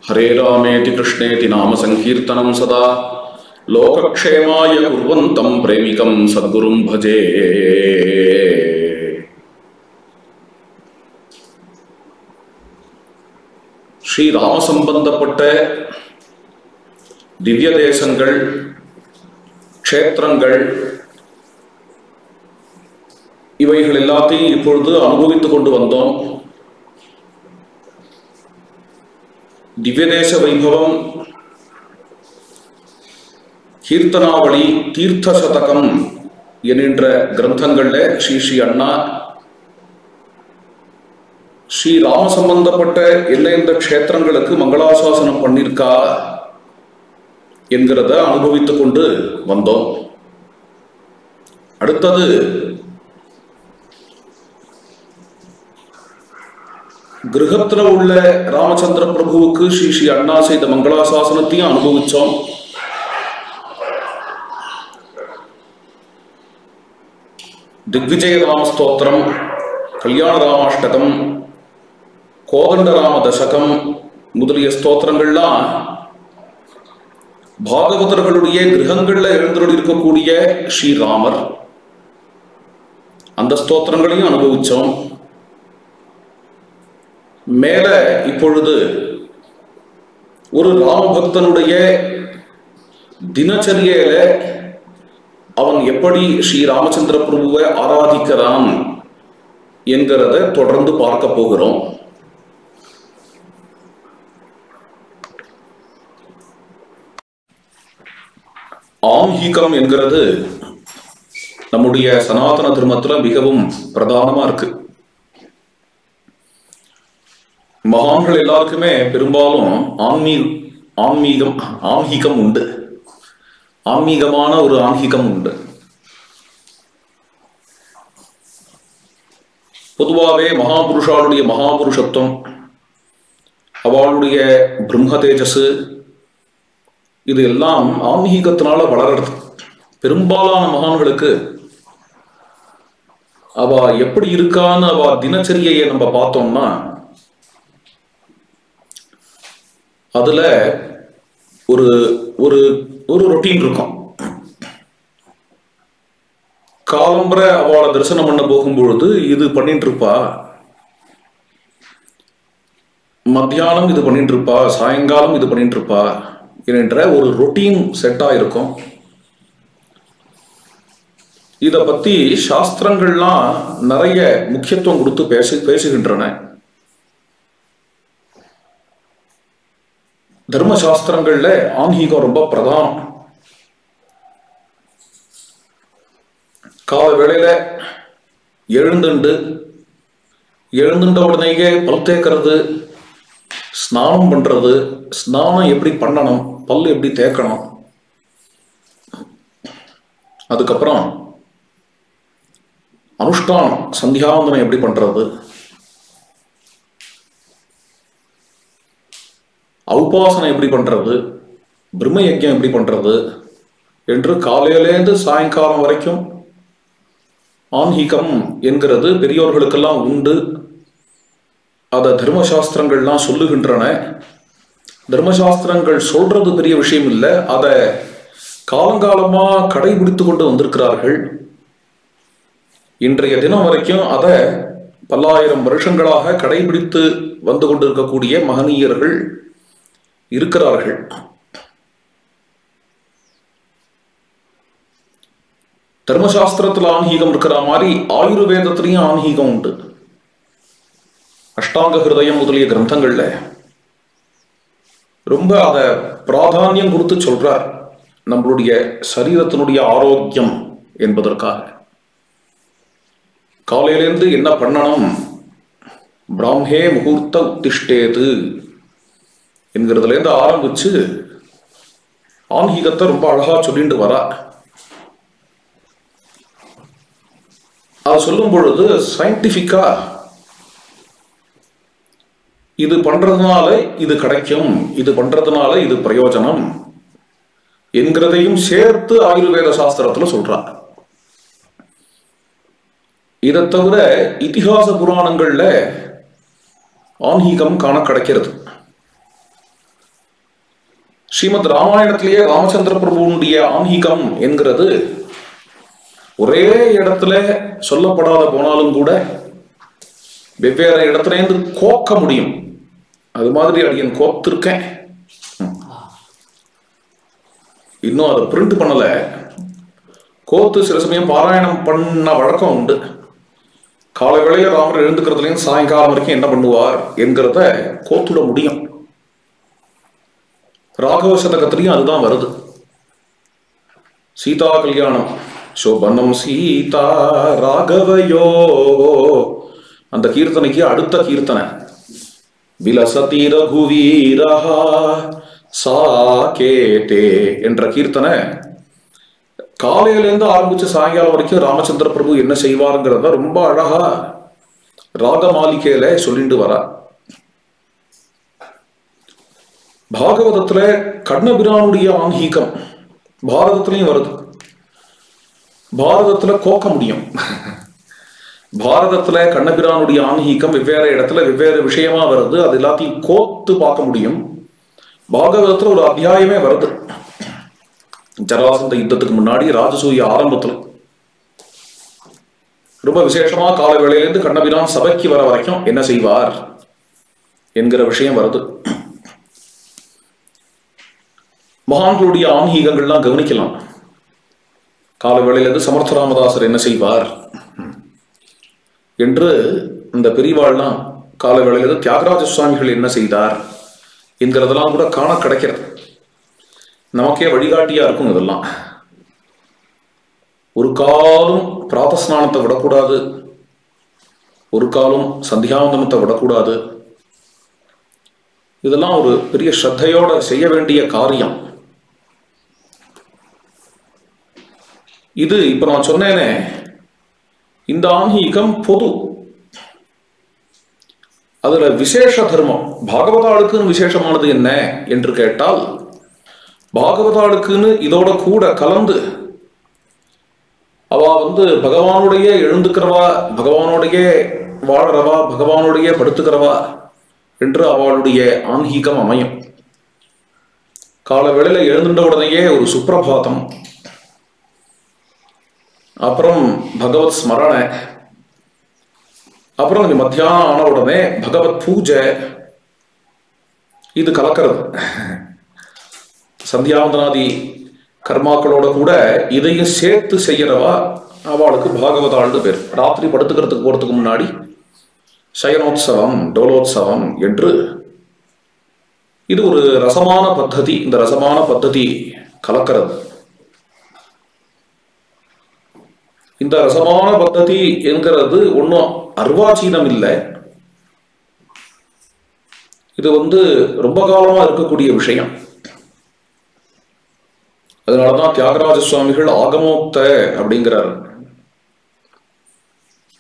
हरे रामेति कृष्णेति नाम संकीर्तनं सदा लोकक्षेमाय कुर्वन्तं प्रेमिकं सद्गुरुं भजे। ஸ்ரீ ராம சம்பந்தப்பட்ட திவ்ய தேசங்கள், க்ஷேத்திரங்கள் இவைகள் எல்லாத்தையும் இப்பொழுது அனுபவித்துக் கொண்டு வந்தோம். திவ்யதேச வைபவம், கீர்த்தனாவளி, தீர்த்த சதகம் என்கின்ற கிரந்தங்கள்ல ஸ்ரீ அண்ணா ஸ்ரீ ராம சம்பந்தப்பட்ட எந்தெந்த க்ஷேத்திரங்களுக்கு மங்களாசாசனம் பண்ணியிருக்கா என்கிறத அனுபவித்துக் கொண்டு வந்தோம். அடுத்தது கிரகத்துல உள்ள ராமச்சந்திர பிரபுவுக்கு ஸ்ரீ அண்ணா செய்த மங்களாசாசனத்தையும் அனுபவிச்சோம். திக்விஜய ராம ஸ்தோத்திரம், கல்யாண ராமாஷ்டகம், கோதண்ட ராம தசகம் முதலிய ஸ்தோத்திரங்கள்லாம் பாகவதர்களுடைய கிரகங்கள்ல எழுந்தருள் இருக்கக்கூடிய ஸ்ரீராமர், அந்த ஸ்தோத்திரங்களையும் அனுபவிச்சோம். மேல இப்பொழுது ஒரு ராமபக்தனுடைய தினச்சரியையில அவன் எப்படி ஸ்ரீ ராமச்சந்திர பிரபுவை ஆராதிக்கிறான் என்கிறத தொடர்ந்து பார்க்க போகிறோம். ஆன்மீகம் என்கிறது நம்முடைய சனாதன தர்மத்துல மிகவும் பிரதானமா இருக்கு. மகான்கள் எல்லாருக்குமே பெரும்பாலும் ஆன்மீகம் உண்டு, ஆன்மீகமான ஒரு ஆன்மீகம் உண்டு. பொதுவாகவே மகாபுருஷாளுடைய மகாபுருஷத்துவம், அவளுடைய பிரம்ம தேஜஸ், இது எல்லாம் ஆன்மீகத்தினால வளர்றது. பெரும்பாலான மகான்களுக்கு அவ எப்படி இருக்கான்னு அவ தினச்சரியையை நம்ம பார்த்தோம்னா அதுல ஒரு ஒரு ஒரு ரொட்டீன் இருக்கும். காலம்பரை அவளை தரிசனம் பண்ண போகும்பொழுது இது பண்ணிட்டு இருப்பா, மத்தியானம் இது பண்ணிட்டு இருப்பா, சாயங்காலம் இது பண்ணிட்டு இருப்பா என்ற ஒரு ரொட்டீன் செட்டா இருக்கும். இத பத்தி சாஸ்திரங்கள்லாம் நிறைய முக்கியத்துவம் கொடுத்து பேசுகின்றன. தர்மசாஸ்திரங்கள்ல ஆன்மீகம் ரொம்ப பிரதானம். கால வேளையில எழுந்துட்ட உடனேயே பல் தேய்க்கிறது, ஸ்நானம் பண்றது, ஸ்நானம் எப்படி பண்ணணும், பல் எப்படி தேய்க்கணும், அதுக்கப்புறம் அனுஷ்டானம் சந்தியாவந்தனம் எப்படி பண்றது, உபாசனை எப்படி பண்றது, பிரம்ம யஜ்யம் எப்படி பண்றது என்று காலையிலேருந்து சாயங்காலம் வரைக்கும் ஆன்மீகம் என்கிறது பெரியோர்களுக்கெல்லாம் உண்டு. அத தர்மசாஸ்திரங்கள்லாம் சொல்லுகின்றன. தர்மசாஸ்திரங்கள் சொல்றது பெரிய விஷயம் இல்லை, அதை காலங்காலமா கடைபிடித்து கொண்டு வந்திருக்கிறார்கள். இன்றைய தினம் வரைக்கும் அதை பல்லாயிரம் வருஷங்களாக கடைபிடித்து வந்து கொண்டிருக்கக்கூடிய மகனீயர்கள் இருக்கிறார்கள். தர்மசாஸ்திரத்துல ஆன்மீகம் இருக்கிற மாதிரி ஆயுர்வேதத்திலையும் ஆன்மீகம் உண்டு. அஷ்டாங்க ஹிருதயம் முதலிய கிரந்தங்கள்ல ரொம்ப அத பிராதானியம் கொடுத்து சொல்றார். நம்மளுடைய சரீரத்தினுடைய ஆரோக்கியம் என்பதற்காக காலையிலேருந்து என்ன பண்ணணும், பிராம்ஹே முகூர்த்த உத்திஷ்டேது என்கிறதுல இருந்து ஆரம்பிச்சு ஆன்மீகத்தை ரொம்ப அழகா சொல்லிட்டு வரா. அதை சொல்லும் பொழுது சயின்டிபிக்கா இது பண்றதுனால இது கிடைக்கும், இது பண்றதுனால இது பிரயோஜனம் என்கிறதையும் சேர்த்து ஆயுர்வேத சாஸ்திரத்துல சொல்றார். இதை தவிர இதிகாச புராணங்கள்ல ஆன்மீகம் காண கிடைக்கிறது. ஸ்ரீமத் ராமாயணத்திலேயே ராமச்சந்திர பிரபுனுடைய ஆன்மீகம் என்கிறது ஒரே இடத்துல சொல்லப்படாத போனாலும் கூட வெவ்வேறு இடத்துல இருந்து கோக்க முடியும். அது மாதிரி அடியன் கோத்திருக்கேன். இன்னும் அதை பிரிண்ட் பண்ணல. கோத்து சில சமயம் பாராயணம் பண்ண வழக்கம் உண்டு. காலை வேளையில ராமர் எழுந்துக்கிறதுலையும் சாயங்காலம் வரைக்கும் என்ன பண்ணுவார் என்கிறத கோத்துட முடியும். ராகவ சதகத்திலையும் அதுதான் வருது. சீதா கல்யாணம் சோபனம் சீதா ராகவயோ, அந்த கீர்த்தனைக்கு அடுத்த கீர்த்தனை விலசதி ரகுவீரா சாகேதே என்ற கீர்த்தனை காலையிலேருந்து ஆரம்பிச்சு சாயங்காலம் வரைக்கும் ராமச்சந்திர பிரபு என்ன செய்வாருங்கிறத ரொம்ப அழகா ராகமாலிகையில சொல்லிட்டு வர. பாகவதத்துல கண்ணபிரானுடைய ஆன்மீகம் பாரதத்திலையும் வருது. பாரதத்துல கோக்க முடியும். பாரதத்துல கண்ணபிரானுடைய ஆன்மீகம் வெவ்வேறு இடத்துல வெவ்வேறு விஷயமா வருது. அது எல்லாத்தையும் கோத்து பார்க்க முடியும். பாகவதத்துல ஒரு அத்தியாயமே வருது. ஜராசந்த யுத்தத்துக்கு முன்னாடி ராஜசூய ஆரம்பத்துல ரொம்ப விசேஷமா கால வேளையிலிருந்து கண்ணபிரான் சபைக்கு வர வரைக்கும் என்ன செய்வார் என்கிற விஷயம் வருது. மகான்களுடைய ஆன்மீகங்கள்லாம் கவனிக்கலாம். கால வேளையிலிருந்து சமர்த்த ராமதாசர் என்ன செய்வார் என்று இந்த பெரியவாள்லாம் கால வேளையிலிருந்து தியாகராஜ சுவாமிகள் என்ன செய்தார் என்கிறதெல்லாம் கூட காண கிடைக்கிறது. நமக்கே வழிகாட்டியா இருக்கும். இதெல்லாம் ஒரு காலம் பிராதஸ்நானத்தை விடக்கூடாது, ஒரு காலம் சந்தியாவந்தனத்தை விடக்கூடாது. இதெல்லாம் ஒரு பெரிய ஸ்ரத்தையோட செய்ய வேண்டிய காரியம். இது இப்ப நான் சொன்னேனே, இந்த ஆன்மீகம் பொது. அதுல விசேஷ தர்மம் பாகவதாளுக்குன்னு விசேஷமானது என்ன என்று கேட்டால், பாகவதாளுக்குன்னு இதோட கூட கலந்து அவ பகவானுடைய எழுந்துக்கிறவா, பகவானுடைய வாழறவா, பகவானுடைய படுத்துக்கிறவா என்று அவளுடைய ஆன்மீகம் அமையும். கால வேளையில எழுந்துட்ட உடனேயே ஒரு சுப்பிரபாதம், அப்புறம் பகவத் ஸ்மரணை, அப்புறம் மத்தியானம் ஆன உடனே பகவத் பூஜை, இது கலக்கிறது. சந்தியாவந்தனாதி கர்மாக்களோட கூட இதையும் சேர்த்து செய்யறவா அவளுக்கு பாகவதாள்னு பேர். ராத்திரி படுத்துக்கிறதுக்கு போறதுக்கு முன்னாடி சயனோத்சவம், டோலோத்சவம் என்று இது ஒரு ரசமான பத்ததி. இந்த ரசமான பத்ததி கலக்கிறது. இந்த ரசமான பத்ததி என்கிறது ஒன்றும் அர்வாச்சீனம் இல்லை. இது ரொம்ப காலமா இருக்கக்கூடிய விஷயம். அதனாலதான் தியாகராஜ சுவாமிகள் ஆகமோக்த அப்படிங்கிறார்.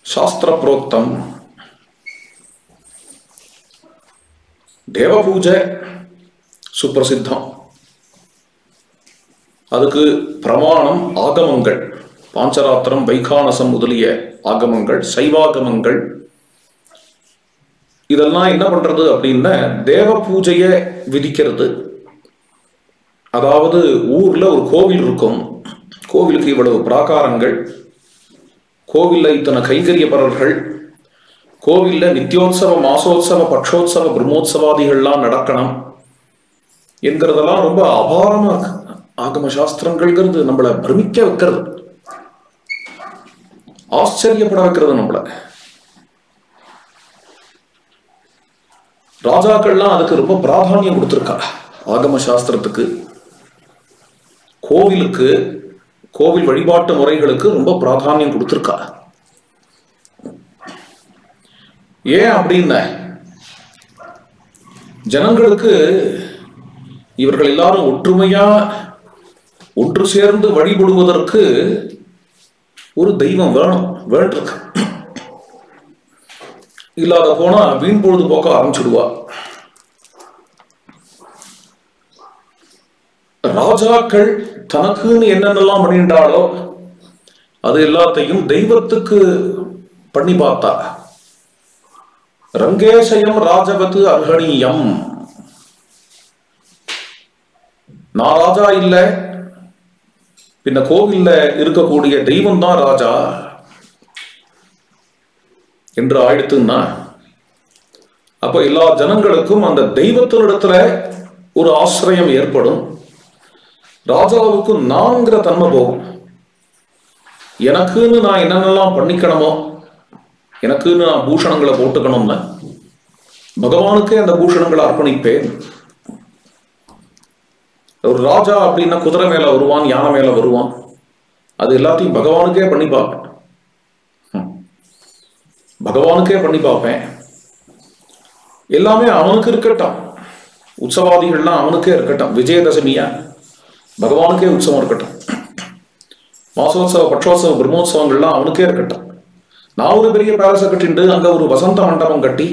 சாஸ்திர புரோக்தம். தேவ பூஜை சுப்பிரசித்தம். அதுக்கு பிரமாணம் ஆகமங்கள், பாஞ்சராத்திரம், வைகானசம் முதலிய ஆகமங்கள், சைவாகமங்கள். இதெல்லாம் என்ன பண்றது அப்படின்னா, தேவ பூஜையை விதிக்கிறது. அதாவது ஊர்ல ஒரு கோவில் இருக்கும், கோவிலுக்கு இவ்வளவு பிராகாரங்கள், கோவில்ல இத்தனை கைங்கரியப்பரர்கள், கோவில்ல நித்தியோத்சவ, மாசோத்சவ, பட்சோத்சவ, பிரம்மோத்சவாதிகள்லாம் நடக்கணும் என்கிறதெல்லாம் ரொம்ப அபாரமா இருக்கு. ஆகம சாஸ்திரங்கள்ங்கிறது நம்மளை பிரமிக்க வைக்கிறது, ஆச்சரியப்பட வைக்கிறது நம்மள. ராஜாக்கள்லாம் அதுக்கு ரொம்ப பிராதானியம் கொடுத்திருக்கா. ஆகம சாஸ்திரத்துக்கு, கோவிலுக்கு, கோவில் வழிபாட்டு முறைகளுக்கு ரொம்ப பிராதானியம் கொடுத்திருக்கா. ஏன் அப்படின்னா, ஜனங்களுக்கு இவர்கள் எல்லாரும் ஒற்றுமையா ஒன்று சேர்ந்து வழிபடுவதற்கு ஒரு தெய்வம் வேண்டிருக்கு. இல்லாத போனா வீண் பொழுது போக்க ஆரம்பிச்சுடுவா. ராஜாக்கள் தனக்குன்னு என்னென்னலாம் பண்ணிட்டாலோ அது எல்லாத்தையும் தெய்வத்துக்கு பண்ணி பார்த்தா. ரங்கேசயம் ராஜவத்து அர்ஹணீயம். நான் ராஜா இல்ல, பின்ன கோவில்ல இருக்கக்கூடிய தெய்வம் தான் ராஜா என்று ஆயிடுத்துன்னா, அப்ப எல்லா ஜனங்களுக்கும் அந்த தெய்வத்தினிடத்துல ஒரு ஆசிரியம் ஏற்படும். ராஜாவுக்கு நான்கிற தன்மை போகும். எனக்குன்னு நான் என்னென்னலாம் பண்ணிக்கணுமோ, எனக்குன்னு நான் பூஷணங்களை போட்டுக்கணும்னு பகவானுக்கே அந்த பூஷணங்களை அர்ப்பணிப்பேன். ஒரு ராஜா அப்படின்னா குதிரை மேல வருவான், யானை மேல வருவான், அது எல்லாத்தையும் பகவானுக்கே பண்ணி பார்ப்பேன். பகவானுக்கே பண்ணி பார்ப்பேன். எல்லாமே அவனுக்கு இருக்கட்டும். உற்சவாதிகள்லாம் அவனுக்கே இருக்கட்டும். விஜயதசமியா பகவானுக்கே உற்சவம் இருக்கட்டும். மாசோத்சவ, பட்சோத்சவ, பிரம்மோத்சவங்கள்லாம் அவனுக்கே இருக்கட்டும். நான் ஒரு பெரிய பேலஸை கட்டிண்டு அங்க ஒரு வசந்த மண்டபம் கட்டி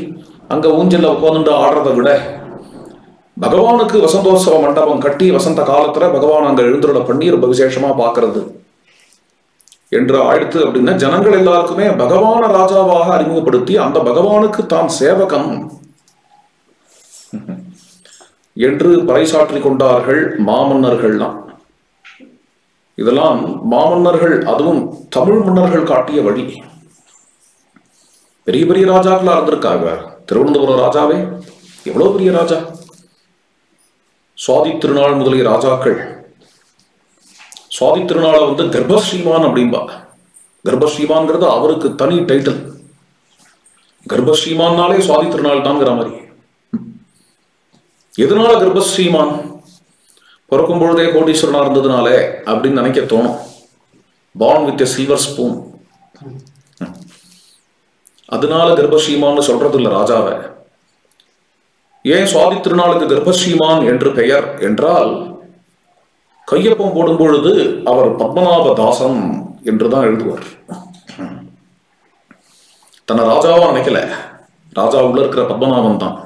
அங்க ஊஞ்சல்ல உட்கார்ந்து ஆடுறதை விட, பகவானுக்கு வசந்தோத்சவ மண்டபம் கட்டி வசந்த காலத்துல பகவான் அங்க எழுந்துருள பண்ணி ரொம்ப விசேஷமா பாக்குறது என்று ஆயிடுத்து. அப்படின்னா ஜனங்கள் எல்லாருக்குமே பகவான ராஜாவாக அறிமுகப்படுத்தி அந்த பகவானுக்கு தான் சேவகம் என்று பறைசாற்றி கொண்டார்கள் மாமன்னர்கள்லாம். இதெல்லாம் மாமன்னர்கள், அதுவும் தமிழ் மன்னர்கள் காட்டிய வழி. பெரிய பெரிய ராஜாக்களா இருந்திருக்காங்க. திருவனந்தபுரம் ராஜாவே எவ்வளவு பெரிய ராஜா. சுவாதி திருநாள் முதலிய ராஜாக்கள். சுவாதி திருநாளை கர்ப்பஸ்ரீமான் அப்படின்பா. கர்ப்பஸ்ரீமான்ங்கிறது அவருக்கு தனி டைட்டில். கர்ப்பஸ்ரீமான்னாலே சுவாதி திருநாள் தான்ங்கிற மாதிரி. எதனால கர்ப்பஸ்ரீமான்? பிறக்கும் பொழுதே கோடீஸ்வரனா இருந்ததுனால அப்படின்னு நினைக்க தோணும். Born with a silver spoon. அதனால கர்ப்பஸ்ரீமான் சொல்றது இல்லை ராஜாவை. ஏன் சுவாதி திருநாளுக்கு கர்ப்பஸ்ரீமான் என்று பெயர் என்றால், கையொப்பம் போடும் பொழுது அவர் பத்மநாப தாசன் என்றுதான் எழுதுவார். தன்னை ராஜாவா நினைக்கல. ராஜா உள்ள இருக்கிற பத்மநாபன் தான்.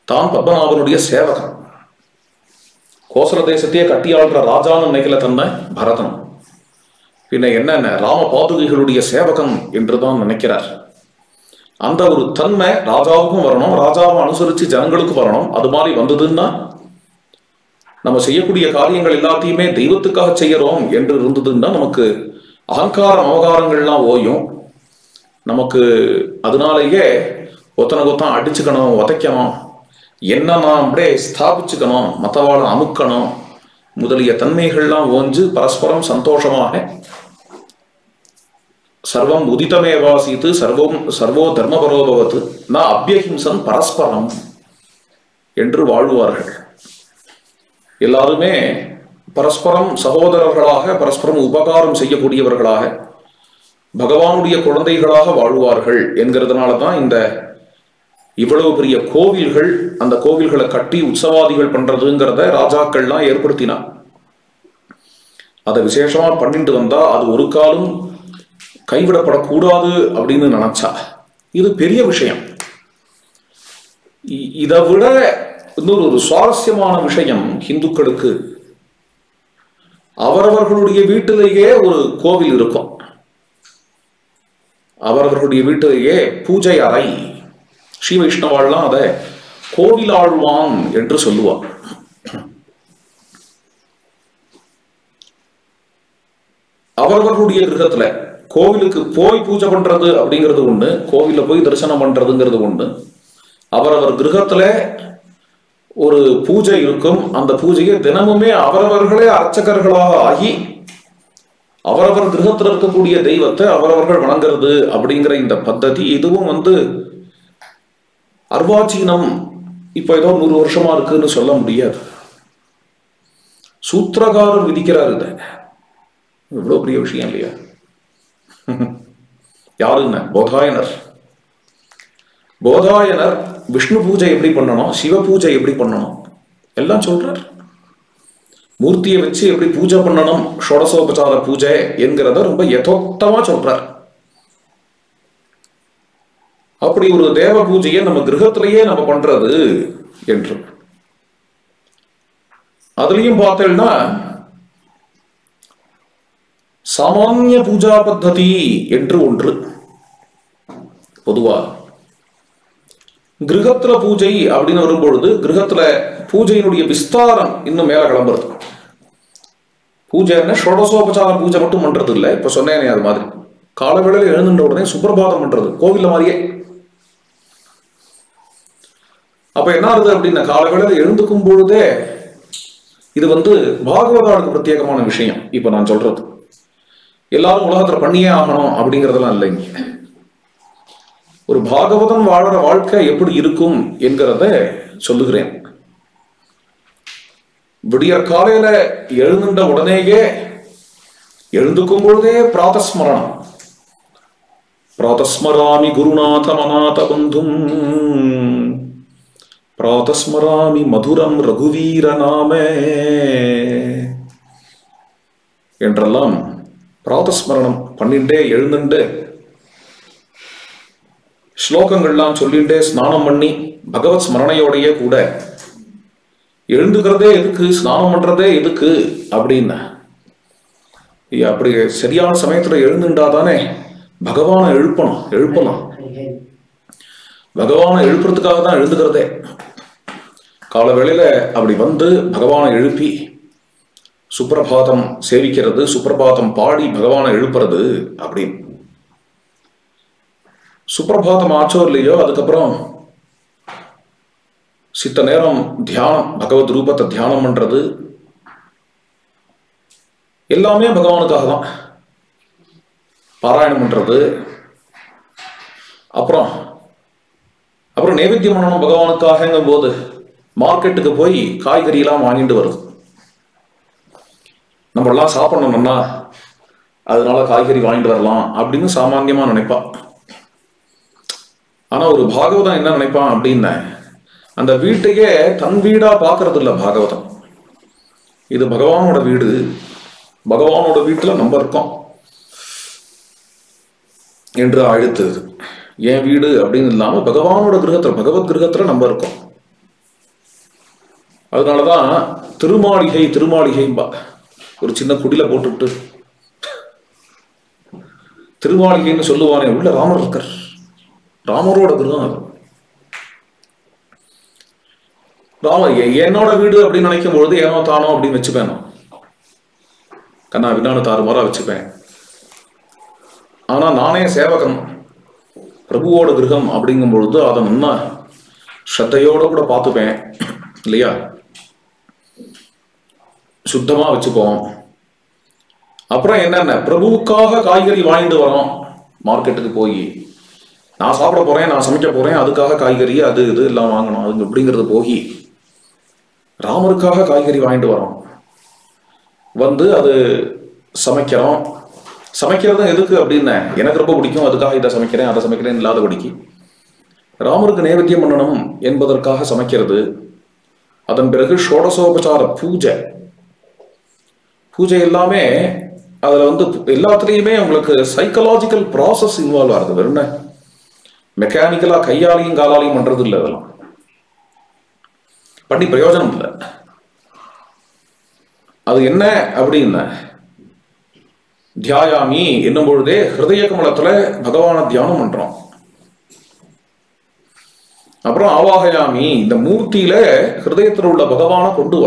தான் பத்மநாபனுடைய சேவகன். கோசல தேசத்தையே கட்டியாளுற ராஜான்னு நினைக்கல தன்னை பரதன். பின்ன என்னென்ன ராம பாதுகைகளுடைய சேவகன் என்றுதான் நினைக்கிறார். அந்த ஒரு தன்மை ராஜாவுக்கும் வரணும், ராஜாவை அனுசரிச்சு ஜனங்களுக்கு வரணும். அது மாதிரி வந்ததுன்னா நம்ம செய்யக்கூடிய காரியங்கள் எல்லாத்தையுமே தெய்வத்துக்காக செய்யறோம் என்று இருந்ததுன்னா நமக்கு அகங்காரம் அவகாரங்கள்லாம் ஓயும். நமக்கு அதனாலேயே ஒத்தனை கொத்தான் அடிச்சுக்கணும், உதைக்கணும், என்ன நான் அப்படியே ஸ்தாபிச்சுக்கணும், மற்றவாழ அமுக்கணும் முதலிய தன்மைகள்லாம் ஓஞ்சு பரஸ்பரம் சந்தோஷமாக சர்வம் உதிதமேவாசித்து சர்வோ தர்மபரோபவத்து நான் அபியஹிம்சன் பரஸ்பரம் என்று வாழ்வார்கள். எல்லாருமே பரஸ்பரம் சகோதரர்களாக, பரஸ்பரம் உபகாரம் செய்யக்கூடியவர்களாக, பகவானுடைய குழந்தைகளாக வாழ்வார்கள் என்கிறதுனாலதான் இந்த இவ்வளவு பெரிய கோவில்கள், அந்த கோவில்களை கட்டி உற்சவாதிகள் பண்றதுங்கிறத ராஜாக்கள்லாம் ஏற்படுத்தினா. அதை விசேஷமா பண்ணிட்டு வந்தா அது ஒரு காலம் கைவிடப்படக்கூடாது அப்படின்னு நினைச்சா இது பெரிய விஷயம். இதை விட இன்னொரு ஒரு சுவாரஸ்யமான விஷயம் இந்துக்களுக்கு, அவரவர்களுடைய வீட்டிலேயே ஒரு கோவில் இருக்கும். அவரவர்களுடைய வீட்டிலேயே பூஜை அறை. ஸ்ரீ வைஷ்ணவாள்லாம் அதை கோவில் ஆழ்வான் என்று சொல்லுவார். அவரவர்களுடைய கிரகத்துல கோவிலுக்கு போய் பூஜை பண்றது அப்படிங்கிறது ஒண்ணு, கோவில போய் தரிசனம் பண்றதுங்கிறது ஒண்ணு. அவரவர் கிரகத்துல ஒரு பூஜை இருக்கும். அந்த பூஜையை தினமுமே அவரவர்களே அர்ச்சகர்களாக ஆகி அவரவர் கிரகத்தில் இருக்கக்கூடிய தெய்வத்தை அவரவர்கள் வணங்குறது அப்படிங்கிற இந்த பద్ధதி, இதுவும் அர்வாச்சீனம் இப்ப ஏதோ 100 வருஷமா இருக்குன்னு சொல்ல முடியாது. சூத்திரகாரர் விதிக்கிறார். இத இவ்வளவு பெரிய விஷயம் இல்லையா? யாருன்னு? போதாயனர். போதாயனர் விஷ்ணு பூஜை எப்படி பண்ணணும், சிவ பூஜை எப்படி பண்ணணும் எல்லாம் சொல்றார். மூர்த்தியை வச்சு எப்படி பூஜை பண்ணணும், ஷோடசோபசார பூஜை என்கிறத ரொம்ப யதோக்தமா சொல்றார். அப்படி ஒரு தேவ பூஜையை நம்ம கிரகத்திலேயே நம்ம பண்றது என்று. அதுலயும் பார்த்தேன்னா சாமானிய பூஜா பத்ததி என்று ஒன்று. பொதுவா கிரகத்துல பூஜை அப்படின்னு வரும்பொழுது கிரகத்துல பூஜையினுடைய விஸ்தாரம் இன்னும் மேல கிளம்புறது. பூஜைன்னா ஷோடசோபசார பூஜை மட்டும் பண்றது இல்லை. இப்ப சொன்னேனே அது மாதிரி காலவேளையில் எழுந்துட்ட உடனே சுப்பிரபாதம் பண்றது கோவில்ல மாதிரியே. அப்ப என்ன ஆகுது அப்படின்னா காலவேளையில் எழுந்துக்கும் பொழுதே இது பாகவதாளுக்கு பிரத்யேகமான விஷயம். இப்ப நான் சொல்றது எல்லாரும் உலகத்துல பண்ணியே ஆகணும் அப்படிங்கறதெல்லாம் இல்லைங்க. ஒரு பாகவதம் வாழற வாழ்க்கை எப்படி இருக்கும் என்கிறத சொல்லுகிறேன். விடியற் காலையில எழுந்துட்ட உடனேயே எழுந்துக்கும் பொழுதே பிராதஸ்மரணம். பிராதஸ்மராமி குருநாதம் அநாத பந்தும் பிராதஸ்மராமி மதுரம் ரகுவீர நாமே என்றெல்லாம் பிராதஸ்மரணம் பண்ணிண்டே எழுந்துண்டு ஸ்லோகங்கள்லாம் சொல்லிண்டே ஸ்நானம் பண்ணி பகவத் ஸ்மரணையோடையே கூட எழுந்துக்கிறதே எதுக்கு, ஸ்நானம் பண்றதே எதுக்கு அப்படின்னு அப்படி சரியான சமயத்துல எழுந்துண்டாதானே பகவானை எழுப்பலாம். பகவானை எழுப்புறதுக்காக தான் எழுந்துக்கிறதே. கால வேளையில அப்படி பகவானை எழுப்பி சுப்பிரபாதம் சேவிக்கிறது, சுப்பிரபாதம் பாடி பகவானை எழுப்புறது அப்படின்னு. சுப்பிரபாதம் ஆச்சோ இல்லையோ அதுக்கப்புறம் சித்த நேரம் தியானம், பகவத் ரூபத்தை தியானம் பண்றது எல்லாமே பகவானுக்காக தான். பாராயணம் பண்றது, அப்புறம் நைவேத்தியம் பண்ணணும் பகவானுக்காகங்கும் போது மார்க்கெட்டுக்கு போய் காய்கறி எல்லாம் வாங்கிட்டு வருது. நம்ம எல்லாம் சாப்பிடணும்னா அதனால காய்கறி வாங்கிட்டு வரலாம் அப்படின்னு சாமான்யமா நினைப்பா. ஆனா ஒரு பாகவதம் என்ன நினைப்பான் அப்படின்னா, அந்த வீட்டையே தன் வீடா பாக்குறது இல்ல பாகவதம். இது பகவானோட வீடு, பகவானோட வீட்டுல நம்ம இருக்கோம் என்று அழுத்துது. என் வீடு அப்படின்னு இல்லாம பகவானோட கிரகத்துல, பகவத் கிரகத்துல நம்ம இருக்கோம். அதனாலதான் திருமாளிகை ஒரு சின்ன குடில போட்டுட்டு திருமாளிகைன்னு சொல்லுவானே, உள்ள ராமர் இருக்கார், ராமரோட கிரகம் அது. ராமர் என்னோட வீடு அப்படின்னு நினைக்கும் பொழுது ஏனோ தானோ அப்படின்னு வச்சுப்பேன். கண்ணா விண்ணானு தாறுமாறா வச்சுப்பேன். ஆனா நானே சேவகன், பிரபுவோட கிரகம் அப்படிங்கும் பொழுது அதை முன்ன ஸ்ரத்தையோட கூட பார்த்துப்பேன் இல்லையா. சுத்தமா வச்சுப்போம். அப்புறம் என்னென்ன பிரபுவுக்காக காய்கறி வாங்கிட்டு வரோம் மார்க்கெட்டுக்கு போய். நான் சாப்பிட போறேன், நான் சமைக்க போறேன், அதுக்காக காய்கறி அது இது எல்லாம் வாங்கணும் அது அப்படிங்கிறது போய் ராமருக்காக காய்கறி வாங்கிட்டு வரோம். அது சமைக்கிறோம். சமைக்கிறது எதுக்கு அப்படின்னு, எனக்கு ரொம்ப பிடிக்கும் அதுக்காக இதை சமைக்கிறேன் அதை சமைக்கிறேன் இல்லாதபடிக்கு ராமருக்கு நைவேத்தியம் பண்ணணும் என்பதற்காக சமைக்கிறது. அதன் பிறகு ஷோடசோபசார பூஜை எல்லாமே அதுல எல்லாத்துலயுமே உங்களுக்கு சைக்கலாஜிக்கல் ப்ராசஸ் இன்வால்வ் ஆகுது. வெறும் மெக்கானிக்கலா கையாலையும் காலாலையும் பண்றது இல்லை. அதெல்லாம் பண்ணி பிரயோஜனம் இல்லை. அது என்ன அப்படின்னா, தியாயாமி என்னும் பொழுதே ஹிருதய கமலத்துல பகவான தியானம் பண்றோம். அப்புறம் ஆவாகயாமி, இந்த மூர்த்தியில ஹிருதயத்தில் உள்ள பகவான கொண்டு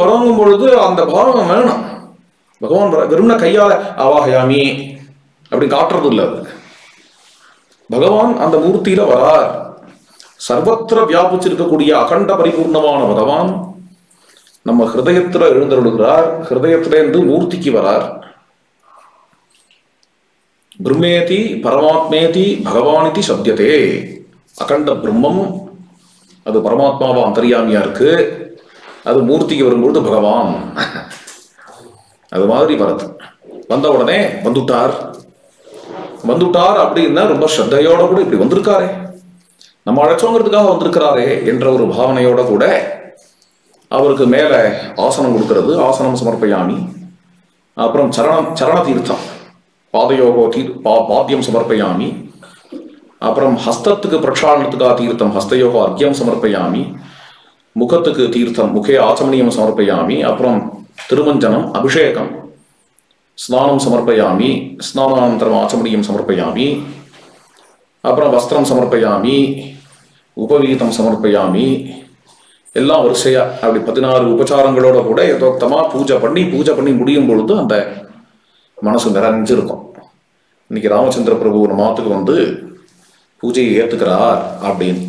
வரங்கும் பொழுது அந்த பாவம் வேணும். பகவான் வெறும்ன கையால ஆவாகயாமி அப்படி காட்டுறது இல்லை. அது பகவான் அந்த மூர்த்தியில வரார். சர்வத்திர வியாபிச்சிருக்கக்கூடிய அகண்ட பரிபூர்ணமான பகவான் நம்ம ஹிருதயத்துல எழுந்தருளுகிறார். ஹிருதயத்திலேருந்து மூர்த்திக்கு வரார். பிரம்மேதி பரமாத்மேதி பகவானிதி சப்யதே. அகண்ட பிரம்மம் அது பரமாத்மாவா அந்தர்யாமியா இருக்கு. அது மூர்த்திக்கு வரும்பொழுது பகவான் அது மாதிரி வருது. வந்த உடனே வந்துட்டார் அப்படின்னா ரொம்ப ஸ்ரத்தையோட கூட இப்படி வந்திருக்காரே, நம்ம அழைச்சோங்கிறதுக்காக வந்திருக்கிறாரே என்ற ஒரு பாவனையோட கூட அவருக்கு மேல ஆசனம் கொடுக்கிறது. ஆசனம் சமர்ப்பயாமி. அப்புறம் சரண தீர்த்தம் பாதயோகோ பாத்தியம் சமர்ப்பயாமி. அப்புறம் ஹஸ்தத்துக்கு பிரக்ஷாலனத்துக்காக தீர்த்தம் ஹஸ்தயோகோ அர்க்கியம் சமர்ப்பயாமி. முகத்துக்கு தீர்த்தம் முகே ஆச்சமனியம் சமர்ப்பயாமி. அப்புறம் திருமஞ்சனம் அபிஷேகம் ஸ்நானம் சமர்ப்பயாமி. ஸ்நானானந்தரம் ஆச்சமனியம் சமர்ப்பயாமி. அப்புறம் வஸ்திரம் சமர்ப்பயாமி, உபவீதம் சமர்ப்பயாமி, எல்லாம் வரிசையா அப்படி 16 உபச்சாரங்களோட கூட யதோக்தமா பூஜை பண்ணி முடியும் பொழுது அந்த மனசு நிறைஞ்சிருக்கும். இன்னைக்கு ராமச்சந்திர பிரபு ஒரு மாத்துக்கு வந்து பூஜையை ஏத்துக்கிறார் அப்படின்னு.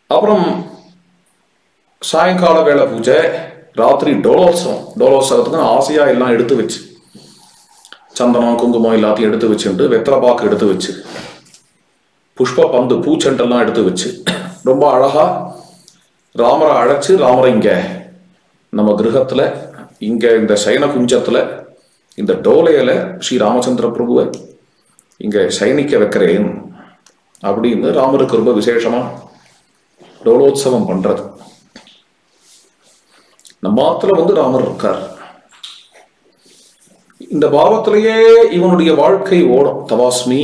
அப்புறம் சாயங்கால வேளை பூஜை, ராத்திரி டோலோத்சவத்துக்கு ஆசையா எல்லாம் எடுத்து வச்சு, சந்தனம் குங்குமம் எல்லாத்தையும் எடுத்து வச்சுட்டு, வெத்தலை பாக்கு எடுத்து வச்சு, புஷ்ப பந்து பூச்செண்டெல்லாம் எடுத்து வச்சு, ரொம்ப அழகா ராமரை அழைச்சு, ராமரை இங்க நம்ம கிரகத்துல, இங்க இந்த சயன குஞ்சத்துல, இந்த டோலையில ஸ்ரீ ராமச்சந்திர பிரபுவை இங்க சயனிக்க வைக்கிறேன் அப்படின்னு ராமருக்கு ரொம்ப விசேஷமா டோலோத்சவம் பண்றது. நம்மாத்துல வந்து ராமர் இருக்கார். இந்த பாவத்திலேயே இவனுடைய வாழ்க்கை ஓடும். தவாஸ்மி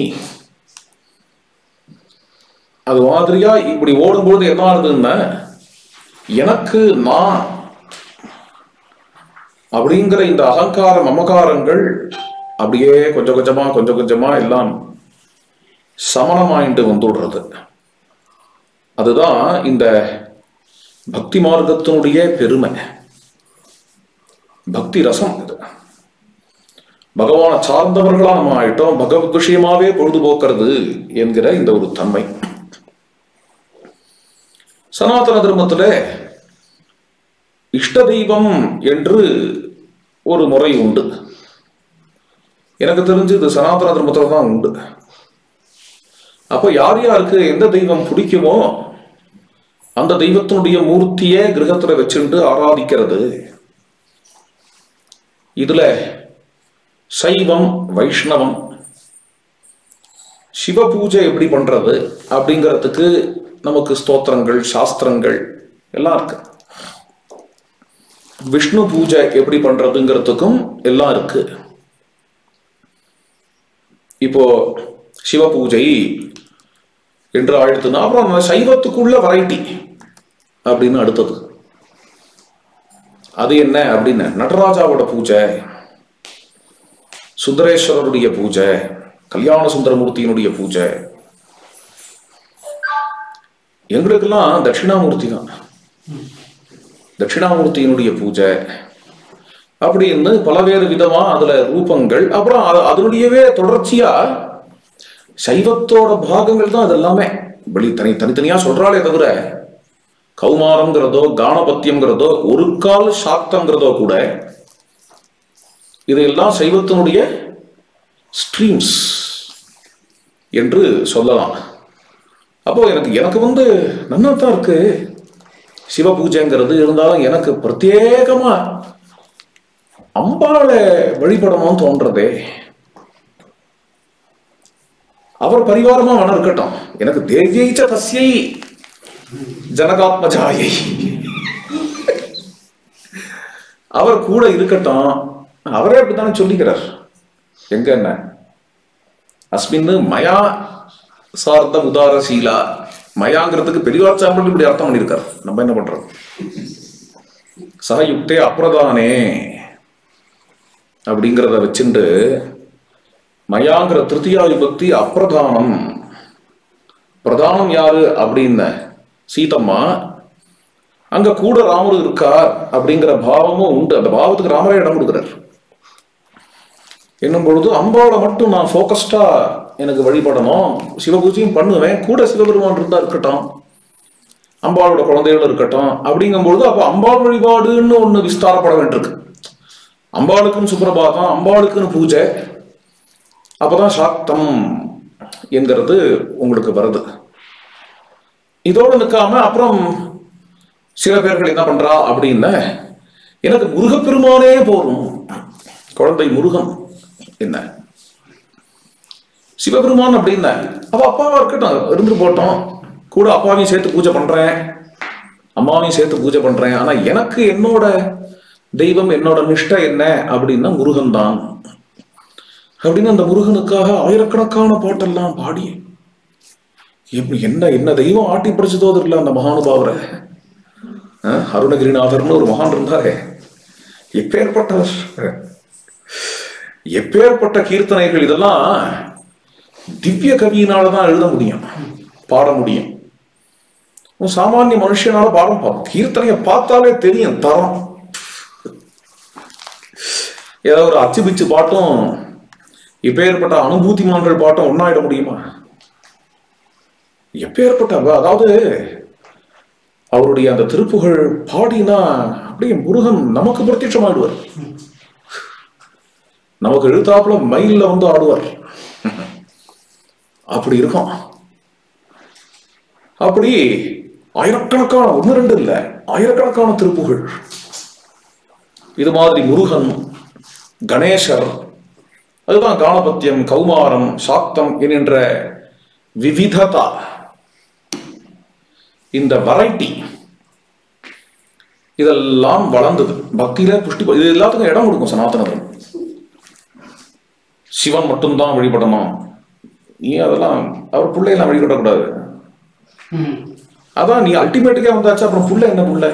அது மாதிரியா இப்படி ஓடும்போது என்ன ஆகுதுன்னா, எனக்கு நான் அப்படிங்கிற இந்த அகங்காரம் மமகாரங்கள் அப்படியே கொஞ்சம் கொஞ்சமா எல்லாம் சமணமாயிட்டு வந்துடுறது. அதுதான் இந்த பக்தி மார்க்கத்தினுடைய பெருமை, பக்தி ரசம். இது பகவானை சார்ந்தவர்களா நம்ம ஆயிட்டோம், பகவத் விஷயமாவே பொழுதுபோக்குறது என்கிற இந்த ஒரு தன்மை. சனாதன தர்மத்துல இஷ்ட தெய்வம் என்று ஒரு முறை உண்டு. எனக்கு தெரிஞ்சு இது சனாதன தர்மத்துல தான் உண்டு. அப்ப யார் யாருக்கு எந்த தெய்வம் பிடிக்குமோ அந்த தெய்வத்தினுடைய மூர்த்தியை கிரகத்துல வச்சுட்டு ஆராதிக்கிறது. இதுல சைவம் வைஷ்ணவம் சிவ பூஜை எப்படி பண்றது அப்படிங்கிறதுக்கு நமக்கு ஸ்தோத்திரங்கள் சாஸ்திரங்கள் எல்லாம் இருக்கு. விஷ்ணு பூஜை எப்படி பண்றதுங்கிறதுக்கும் எல்லாம் இருக்கு. இப்போ சிவ பூஜை என்று ஆயிடுத்துனா அப்புறம் சைவத்துக்குள்ள வெரைட்டி அப்படின்னு அடுத்தது. அது என்ன அப்படின்னு, நடராஜாவோட பூஜை, சுந்தரேஸ்வரருடைய பூஜை, கல்யாண சுந்தரமூர்த்தியினுடைய பூஜை. எங்களுக்கெல்லாம் தட்சிணாமூர்த்தி தான், தட்சிணாமூர்த்தியினுடைய பூஜை அப்படின்னு பலவேறு விதமா அதுல ரூபங்கள். அப்புறம் அதனுடையவே தொடர்ச்சியா சைவத்தோட பாகங்கள் தான் அது எல்லாமே. வெளி தனித்தனியா சொல்றாளே தவிர கௌமாரம்ங்கிறதோ கானபத்தியம்ங்கிறதோ ஒரு கால் சாக்தங்கிறதோ கூட இதையெல்லாம் சைவத்தினுடைய ஸ்ட்ரீம்ஸ் என்று சொல்லலாம். அப்போ எனக்கு வந்து நன்னாத்தான் இருக்கு சிவ பூஜைங்கிறது. இருந்தாலும் எனக்கு பிரத்யேகமா அம்பாளை வழிபடணும்னு தோன்றதே. அவர் பரிவாரமா வேணா இருக்கட்டும், எனக்கு தேவியைச்ச தஸ்யை ஜனகாத்மஜாயை அவர் கூட இருக்கட்டும். அவரே அப்படித்தானே சொல்லிக்கிறார். எங்க என்ன அஸ்மின்னு மயா சார்த்த உதாரசீலா, மயாங்கிறதுக்கு பெரியவார் சாம்பிள் இப்படி அர்த்தம் பண்ணியிருக்கார். நம்ம என்ன பண்றோம், சகயுக்தே அப்பிரதானே அப்படிங்கிறத வச்சுட்டு மயாங்கிற திருத்தியா விபக்தி அப்பிரதானம். பிரதானம் யாரு அப்படின்னு சீதம்மா, அங்க கூட ராமர் இருக்கார் அப்படிங்கிற பாவமும் உண்டு. அந்த பாவத்துக்கு ராமரே இடம் கொடுக்கிறார். என்னும் பொழுது அம்பாவை மட்டும் நான் போக்கஸ்டா எனக்கு வழிபடணும், சிவபூஜையும் பண்ணுவேன், கூட சிவபெருமான் இருந்தா இருக்கட்டும், அம்பாளோட குழந்தைகள் இருக்கட்டும் அப்படிங்கும் பொழுது அப்ப அம்பாள் வழிபாடுன்னு ஒண்ணு விஸ்தாரப்பட வேண்டியிருக்கு. அம்பாளுக்குன்னு சுப்பிரபாதம், அம்பாளுக்குன்னு பூஜை, அப்பதான் சாக்தம் என்கிறது உங்களுக்கு வருது. இதோடு நிற்காம அப்புறம் சில பேர்கள் என்ன பண்றா அப்படின்னா, எனக்கு முருகப்பெருமானே போதும், குழந்தை முருகன் என்ன சிவபெருமான் அப்படின்னா அவ அப்பாவா இருக்கட்டும், இருந்து போட்டோம், கூட அப்பாவையும் சேர்த்து பூஜை பண்றேன், அம்மாவையும் சேர்த்து பூஜை பண்றேன். ஆனா எனக்கு என்னோட தெய்வம் என்னோட நிஷ்டை என்ன அப்படின்னா முருகன் தான் அப்படின்னு அந்த முருகனுக்காக ஆயிரக்கணக்கான பாட்டெல்லாம் பாடி என்ன என்ன தெய்வம் ஆட்டி படைச்சதோ தெரியல அந்த மகானுபாவரை. அருணகிரிநாதர்னு ஒரு மகான் இருந்தாரே, எப்பேற்பட்டவர். எப்பேற்பட்ட கீர்த்தனைகள்! இதெல்லாம் திவ்ய கவியினாலதான் எழுத முடியும், பாட முடியும். சாமானிய மனுஷனால பாடம் கீர்த்தனைய பார்த்தாலே தெரியும் தரம். ஏதாவது ஒரு அச்சு பிச்சு பாட்டும் எப்பேற்பட்ட அனுபூதிமான்கள் பாட்டும் ஒன்னாயிட முடியுமா? எப்பேற்பட்ட, அதாவது அவருடைய அந்த திருப்புகழ் பாடினா அப்படியே முருகன் நமக்கு பிரத்யட்சமாயிடுவார். நமக்கு எழுத்தாப்புல மயில்ல வந்து ஆடுவார். அப்படி இருக்கும். அப்படி ஆயிரக்கணக்கான, ஒன்னு ரெண்டு இல்ல, ஆயிரக்கணக்கான திருப்புகழ். இது மாதிரி முருகன், கணேசர், அதுதான் கானபத்தியம், கௌமாரம், சாக்தம் என்கின்ற விவிததா, இந்த வெரைட்டி இதெல்லாம் வளர்ந்தது பக்தியில புஷ்டி. இது எல்லாத்துக்கும் இடம் கொடுக்கும் சனாதன தர்மம். சிவன் மட்டும்தான் வழிபடணும், நீ அதெல்லாம் அவர் பிள்ளையெல்லாம் வழிபடக்கூடாது. அதான் நீ அல்டிமேட்டுக்கே வந்தாச்சு, அப்புறம் புள்ள என்ன புள்ள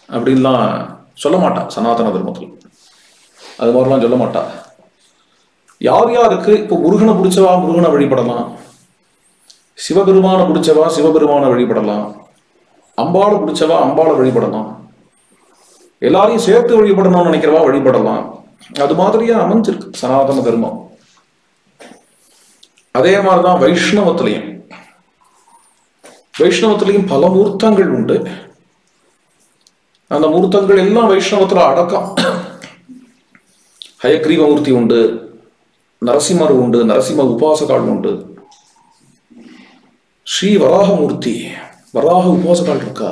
அப்படின்லாம் சொல்ல மாட்டா சனாதன தர்மத்தில். அது மாதிரிலாம் சொல்ல மாட்டா. யார் யாருக்கு இப்போ முருகனை பிடிச்சவா முருகனை வழிபடலாம், சிவபெருமான பிடிச்சவா சிவபெருமான வழிபடலாம், அம்பாளை பிடிச்சவா அம்பாளை வழிபடலாம், எல்லாரையும் சேர்த்து வழிபடணும்னு நினைக்கிறவா வழிபடலாம். அது மாதிரியா அமைஞ்சிருக்கு சனாதன தர்மம். அதே மாதிரிதான் வைஷ்ணவத்திலையும். வைஷ்ணவத்திலையும் பல மூர்த்தங்கள் உண்டு. அந்த மூர்த்தங்கள் எல்லாம் வைஷ்ணவத்துல அடக்கம். ஹயக்ரீவ மூர்த்தி உண்டு, நரசிம்மர் உண்டு, நரசிம்ம உபாசகால் உண்டு, ஸ்ரீ வராகமூர்த்தி, வராக உபாசகால் இருக்கா.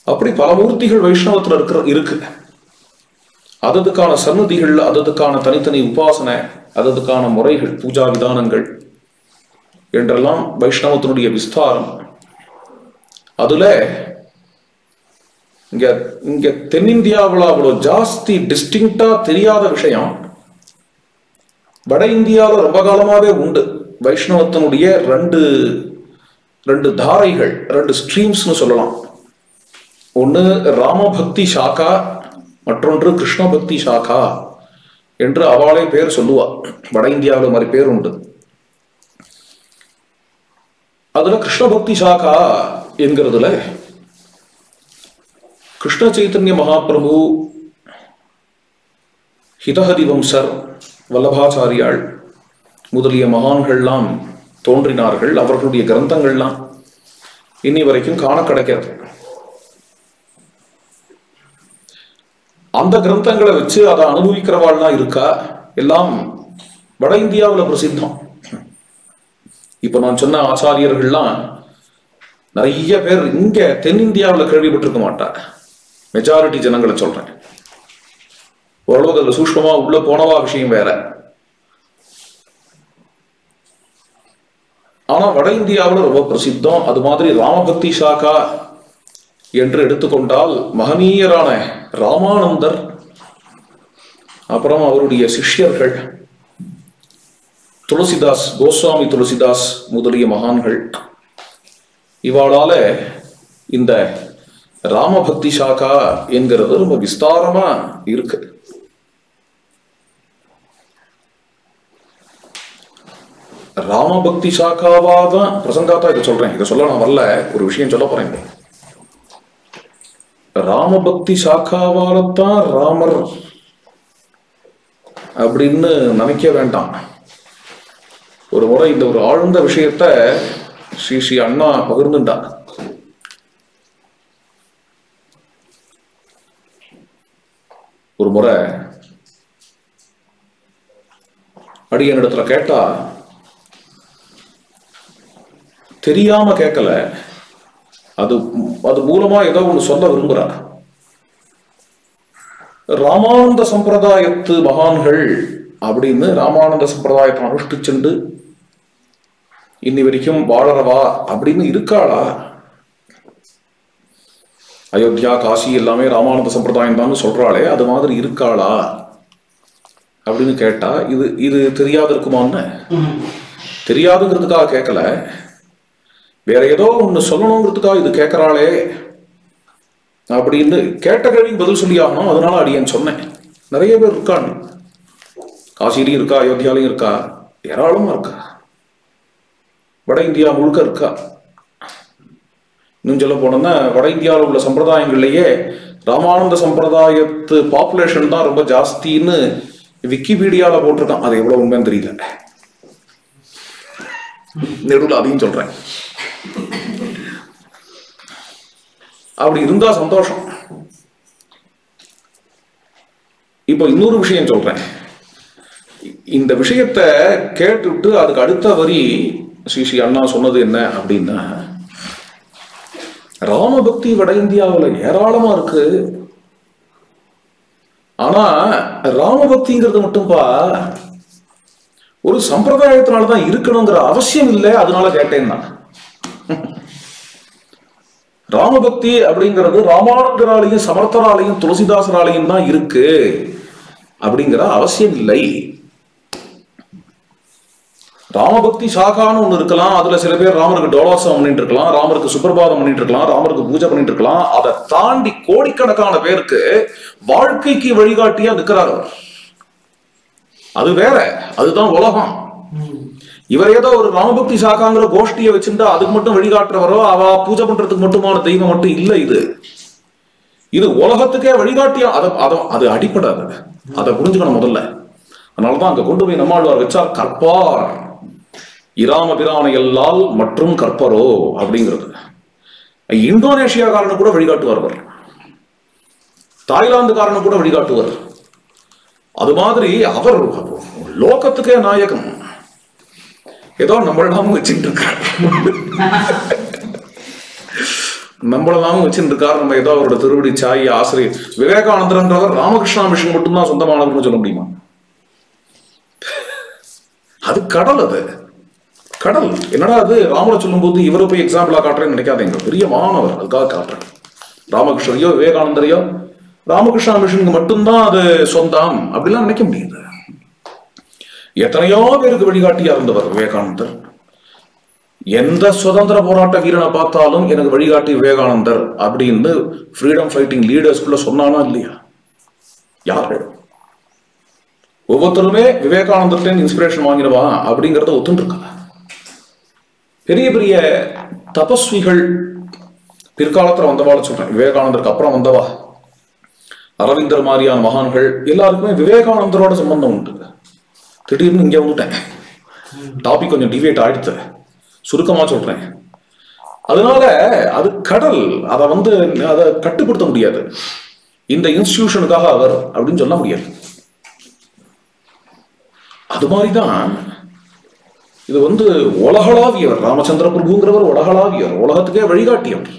அப்படி பல மூர்த்திகள் வைஷ்ணவத்துல இருக்கு. அததுக்கான சன்னதிகள், அததுக்கான தனித்தனி உபாசனை, அததுக்கான முறைகள், பூஜா விதானங்கள் என்றெல்லாம் வைஷ்ணவத்தினுடைய விஸ்தாரம். அதுல இங்க தென்னிந்தியாவில் அவ்வளவு ஜாஸ்தி டிஸ்டிங்டா தெரியாத விஷயம் வட இந்தியாவில் ரொம்ப காலமாவே உண்டு. வைஷ்ணவத்தினுடைய ரெண்டு தாரைகள், ரெண்டு ஸ்ட்ரீம்ஸ்னு சொல்லலாம். ஒன்னு ராமபக்தி சாக்கா, மற்றொன்று கிருஷ்ண பக்தி சாக்கா என்று அவளே பேர் சொல்லுவா. வட இந்தியாவில் மாதிரி பேர் உண்டு. அதுல கிருஷ்ண பக்தி சாக்கா என்கிறதுல கிருஷ்ண சைத்தன்ய மகாபிரபு, ஹிதஹரி வம்சர், வல்லபாச்சாரியாள் முதலிய மகான்கள்லாம் தோன்றினார்கள். அவர்களுடைய கிரந்தங்கள்லாம் இன்னி வரைக்கும் காண கிடைக்காது. அந்த கிரந்தங்களை வச்சு அதை அனுபவிக்கிறவாள்லாம் இருக்கா, எல்லாம் வட இந்தியாவில் பிரசித்தம். இப்ப நான் சொன்ன ஆச்சாரியர்கள்லாம் நிறைய பேர் இங்க தென்னிந்தியாவில் கேள்விப்பட்டிருக்க மாட்டா. மெஜாரிட்டி ஜனங்களை சொல்றேன். ஓரளவுக்கு அதுல சூஷ்மமா உள்ள போனவா விஷயம் வேற. ஆனா வட இந்தியாவில் ரொம்ப பிரசித்தம். அது மாதிரி ராமபக்தி சாக்கா என்று எடுத்துக்கொண்டால் மகனீயரான ராமானந்தர், அப்புறம் அவருடைய சிஷ்யர்கள் துளசிதாஸ், கோஸ்வாமி துளசிதாஸ் முதலிய மகான்கள், இவாளால இந்த ராமபக்தி சாக்கா என்கிறது ரொம்ப விஸ்தாரமா இருக்கு. ராமபக்தி சாக்காவாதான் பிரசங்காத்தா இதை சொல்றேன். இதை சொல்ல நான் வரல, ஒரு விஷயம் சொல்ல போறேன். ராமபக்தி சாக்காவால்தான் ராமர் அப்படின்னு நினைக்க வேண்டாம். ஒரு முறை இந்த ஒரு ஆழ்ந்த விஷயத்த ஸ்ரீ அண்ணா பகிர்ந்துட்டார். ஒரு முறை அடியனிடத்துல கேட்டா, தெரியாம கேட்கல, அது மூலமா ஏதோ ஒண்ணு சொல்ல விரும்புறார். ராமானந்த சம்பிரதாயத்து மகான்கள் அப்படின்னு ராமானந்த சம்பிரதாயத்தை அனுஷ்டிச்சுண்டு இன்னி வரைக்கும் வாழறவா அப்படின்னு இருக்காளா? அயோத்தியா, காசி எல்லாமே ராமானந்த சம்பிரதாயம் தான் சொல்றாளே, அது மாதிரி இருக்காளா அப்படின்னு கேட்டா, இது தெரியாது இருக்குமான்னு. தெரியாதுங்கிறதுக்காக கேட்கல, வேற ஏதோ ஒண்ணு சொல்லணுங்கிறதுக்காக இது கேட்கறாளே அப்படின்னு கேட்ட கேள்விக்கு பதில் சொல்லி ஆகணும். அதனால அடியேன் சொன்னேன். நிறைய பேர் இருக்காங்க. காசிலையும் இருக்கா, அயோத்தியாலையும் இருக்கா, ஏராளமா இருக்கா, வட இந்தியா முழுக்க இருக்கா. இன்னும் சொல்ல போனோம்னா வட இந்தியாவில் உள்ள சம்பிரதாயங்கள்லயே ராமானந்த சம்பிரதாயத்து பாப்புலேஷன் தான் ரொம்ப ஜாஸ்தின்னு விக்கிபீடியால போட்டிருக்கான். அது எவ்வளவு உண்மைன்னு தெரியல, நெடுவில் அதையும் சொல்றேன். அப்படி இருந்தா சந்தோஷம். இப்ப இன்னொரு விஷயம் சொல்றேன். இந்த விஷயத்த கேட்டுவிட்டு அதுக்கு அடுத்த வரி ஸ்ரீ அண்ணா சொன்னது என்ன அப்படின்னா, ராமபக்தி வட இந்தியாவில் ஏராளமா இருக்கு, ஆனா ராமபக்திங்கிறது மட்டும்பா ஒரு சம்பிரதாயத்தினாலதான் இருக்கணுங்கிற அவசியம் இல்லை, அதனால கேட்டேன்னா. ராமபக்தி அப்படிங்கிறது ராமானந்தராலையும் சமர்த்தராலையும் துளசிதாசராலையும் தான் இருக்கு அப்படிங்கிற அவசியம் இல்லை. ராமபக்தி சாகான்னு ஒண்ணு இருக்கலாம், அதுல சில பேர் ராமருக்கு டோலோத்சவம் பண்ணிட்டு இருக்கலாம், ராமருக்கு சுப்பிரபாதம் பண்ணிட்டு இருக்கலாம், ராமருக்கு பூஜை பண்ணிட்டு இருக்கலாம். அதை தாண்டி கோடிக்கணக்கான பேருக்கு வாழ்க்கைக்கு வழிகாட்டியா நிற்கிறார். அது வேற, அதுதான் உலகம். இவர் ஏதோ ஒரு ராமபக்தி சாகாங்கிற கோஷ்டியை வச்சுட்டா அதுக்கு மட்டும் வழிகாட்டுறவரோ அவ பூஜை பண்றதுக்கு மட்டுமான தெய்வம் மட்டும் இல்லை. இது உலகத்துக்கே வழிகாட்டியா. அது அடிப்படாது, அதை புரிஞ்சுக்கணும் முதல்ல. அதனாலதான் அங்க கொண்டு போய் நம்மாழ்வார் வச்சார், கற்பார் இராம பிரானை எல்லால் மற்றும் கற்பரோ அப்படிங்கிறது. இந்தோனேஷியாக்காரனு கூட வழிகாட்டுவார், தாய்லாந்துக்காரனு கூட வழிகாட்டுவார். அது மாதிரி அவர் லோகத்துக்கே நாயகம். ஏதோ நம்மளாம வச்சுட்டு இருக்காரு, நம்மளெல்லாம் வச்சுட்டு இருக்காரு. நம்ம ஏதோ அவரோட திருவடி சாய் ஆசிரியர் விவேகானந்தர்ன்றவர் ராமகிருஷ்ணா மிஷன் மட்டும்தான் சொந்தமானதுன்னு சொல்ல முடியுமா? அது கடல், அது கடல். என்னடா அது ராமரை சொல்லும் போது இவரை போய் எக்ஸாம்பிளா காட்டுறேன்னு நினைக்காதீங்க, பெரிய மாணவர், அதுக்காக காட்டுறேன். ராமகிருஷ்ணரையோ விவேகானந்தரையோ ராமகிருஷ்ணா மிஷனுக்கு மட்டும்தான் அது சொந்தம் அப்படிலாம் நினைக்க முடியாது. எத்தனையோ பேருக்கு வழிகாட்டியா இருந்தவர் விவேகானந்தர். எந்த சுதந்திர போராட்ட வீரனை பார்த்தாலும் எனக்கு வழிகாட்டி விவேகானந்தர் அப்படின்னு ஃப்ரீடம் ஃபைட்டிங் லீடர்ஸ்குள்ள சொன்னானா இல்லையா? யாரு? ஒவ்வொருத்தருமே விவேகானந்தர்கிட்ட இன்ஸ்பிரேஷன் வாங்கிடுவா அப்படிங்கிறத ஒத்துருக்கா. பெரிய பெரிய தபஸ்விகள் பிற்காலத்துல வந்தவாள் சொல்றேன், விவேகானந்தருக்கு அப்புறம் வந்தவா, அரவிந்தர் மாதிரியான மகான்கள் எல்லாருக்குமே விவேகானந்தரோட சம்பந்தம் உண்டு. திடீர்னு இங்க வந்துட்டேன், டாபிக் கொஞ்சம் டிவேட் ஆயிடுச்சு, சுருக்கமா சொல்றேன். அதனால அது கடல், அதை கட்டுப்படுத்த முடியாது. இந்த இன்ஸ்டிடியூஷனுக்காக அவர் அப்படின்னு சொல்ல முடியாது. அது மாதிரிதான் இது உலகளாவியவர். ராமச்சந்திர பிரபுங்கிறவர் உலகளாவியவர், உலகத்துக்கே வழிகாட்டியவர்,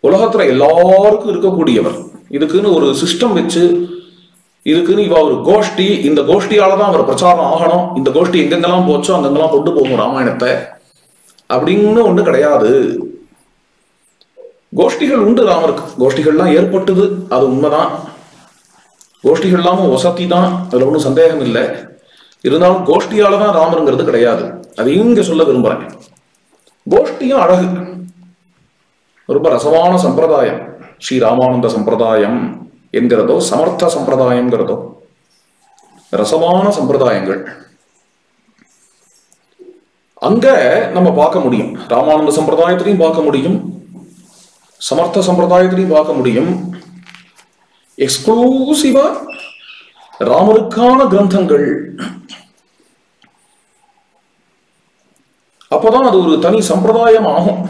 உலகத்துல எல்லாருக்கும் இருக்கக்கூடியவர். இதுக்குன்னு ஒரு சிஸ்டம் வச்சு, இதுக்குன்னு இவ ஒரு கோஷ்டி, இந்த கோஷ்டியாலதான் அவர் பிரச்சாரம் ஆகணும், இந்த கோஷ்டி எங்கெங்கெல்லாம் போச்சோ அங்கெங்கெல்லாம் கொண்டு போகும் ராமாயணத்தை அப்படின்னு ஒண்ணு கிடையாது. கோஷ்டிகள் உண்டு ராமருக்கு, கோஷ்டிகள்லாம் ஏற்பட்டது, அது உண்மைதான். கோஷ்டிகள் இல்லாம வசதி தான், அதுல ஒன்றும் சந்தேகம் இல்லை. இருந்தாலும் கோஷ்டியாலதான் ராமருங்கிறது கிடையாது. அதை இங்க சொல்ல விரும்புறேன். கோஷ்டியும் அழகு, ரொம்ப ரசமான சம்பிரதாயம். ஸ்ரீ ராமானந்த சம்பிரதாயம் என்கிறதோ சமர்த்த சம்பிரதாயம்ங்கிறதோ ரசமான சம்பிரதாயங்கள் அங்க நம்ம பார்க்க முடியும். ராமானந்த சம்பிரதாயத்திலையும் பார்க்க முடியும், சமர்த்த சம்பிரதாயத்திலையும் பார்க்க முடியும். எக்ஸ்க்ளூசிவா ராமருக்கான கிரந்தங்கள். அப்பதான் அது ஒரு தனி சம்பிரதாயம் ஆகும்.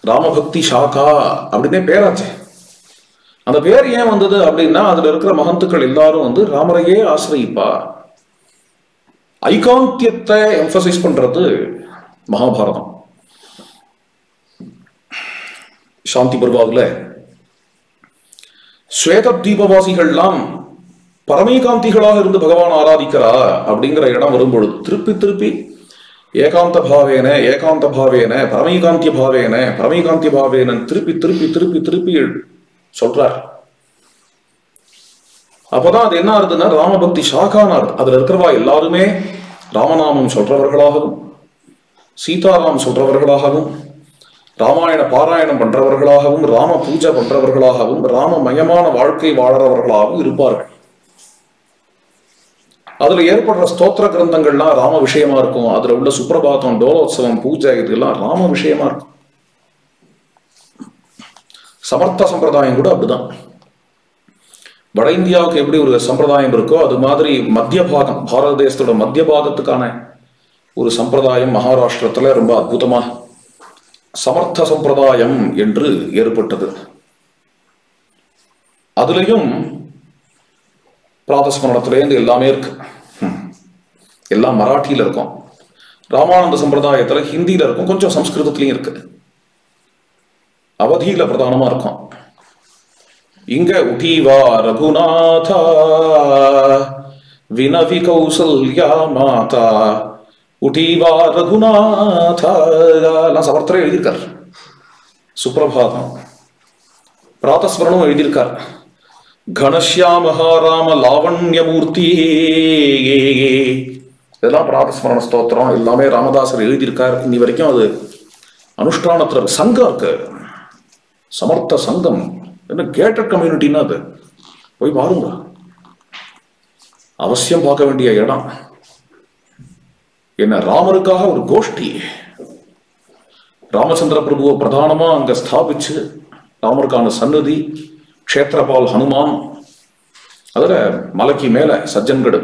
ராமபக்தி சாகா அப்படின்னே பேராச்சு. அந்த பேர் ஏன் வந்தது அப்படின்னா, அதுல இருக்கிற மகந்துக்கள் எல்லாரும் ராமரையே ஆசிரியிப்பா. ஐகாந்தியத்தை எம்பசைஸ் பண்றது மகாபாரதம். சாந்தி பர்வாவில் ஸ்வேத தீபவாசிகள்லாம் பரமேகாந்திகளாக இருந்து பகவான் ஆராதிக்கிறா அப்படிங்கிற இடம் வரும்பொழுது திருப்பி திருப்பி ஏகாந்த பாவேன ஏகாந்த பாவேன பரமேகாந்திய பாவேன பரமேகாந்திய பாவேன திருப்பி திருப்பி திருப்பி திருப்பி சொல்றார். அப்பதான் அது என்ன ஆகுதுன்னா ராமபக்தி சாகானார். அதுல இருக்கிறவா எல்லாருமே ராமநாமம் சொல்றவர்களாகவும் சீதாராம் சொல்றவர்களாகவும் ராமாயண பாராயணம் பண்றவர்களாகவும் ராம பூஜை பண்றவர்களாகவும் ராமமயமான வாழ்க்கை வாழறவர்களாகவும் இருப்பார்கள். அதுல ஏற்படுற ஸ்தோத்திர கிரந்தங்கள்லாம் ராம விஷயமா இருக்கும். அதுல உள்ள சுப்பிரபாதம், டோலோத்சவம், பூஜை இதெல்லாம் ராம விஷயமா இருக்கும். சமர்த்த சம்பிரதாயம் கூட அப்படிதான். வட இந்தியாவுக்கு எப்படி ஒரு சம்பிரதாயம் இருக்கோ அது மாதிரி மத்திய பாகம், பாரத தேசத்தோட மத்திய பாகத்துக்கான ஒரு சம்பிரதாயம் மகாராஷ்டிரத்துல ரொம்ப அற்புதமா சமர்த்த சம்பிரதாயம் என்று ஏற்பட்டது. அதுலயும் பிராதஸ்மரணத்திலேருந்து எல்லாமே இருக்கு. எல்லாம் மராட்டியில இருக்கும். ராமானந்த சம்பிரதாயத்துல ஹிந்தியில இருக்கும், கொஞ்சம் சம்ஸ்கிருதத்திலையும் இருக்கு, அவதியில பிரதானமா இருக்கும். இங்க உடீவா ரகுநாதா வினவி கௌசல்யா மாதா உடீவா ரகுநாதா எல்லாம் சமர்த்தரே எழுதியிருக்கார். சுப்பிரபாதம் பிராதஸ்மரணம் எழுதியிருக்கார். கணஷ்யாமஹாராம லாவண்யமூர்த்தி இதெல்லாம் பிராதஸ்மரண ஸ்தோத்திரம் எல்லாமே ராமதாசர் எழுதியிருக்கார். இன்னி வரைக்கும் அது அனுஷ்டானத்துல சங்கம் இருக்கு. சமர்த்த சங்கம் என்ன கேட்டட் கம்யூனிட்டின்னா அது போய் பாருங்க, அவசியம் பார்க்க வேண்டிய இடம். என்ன ராமருக்காக ஒரு கோஷ்டி, ராமச்சந்திர பிரபுவை பிரதானமா அங்க ஸ்தாபிச்சு ராமருக்கான சன்னதி, க்ஷேத்திரபால் ஹனுமான், அதுல மலைக்கு மேல சஜ்ஜன்கடு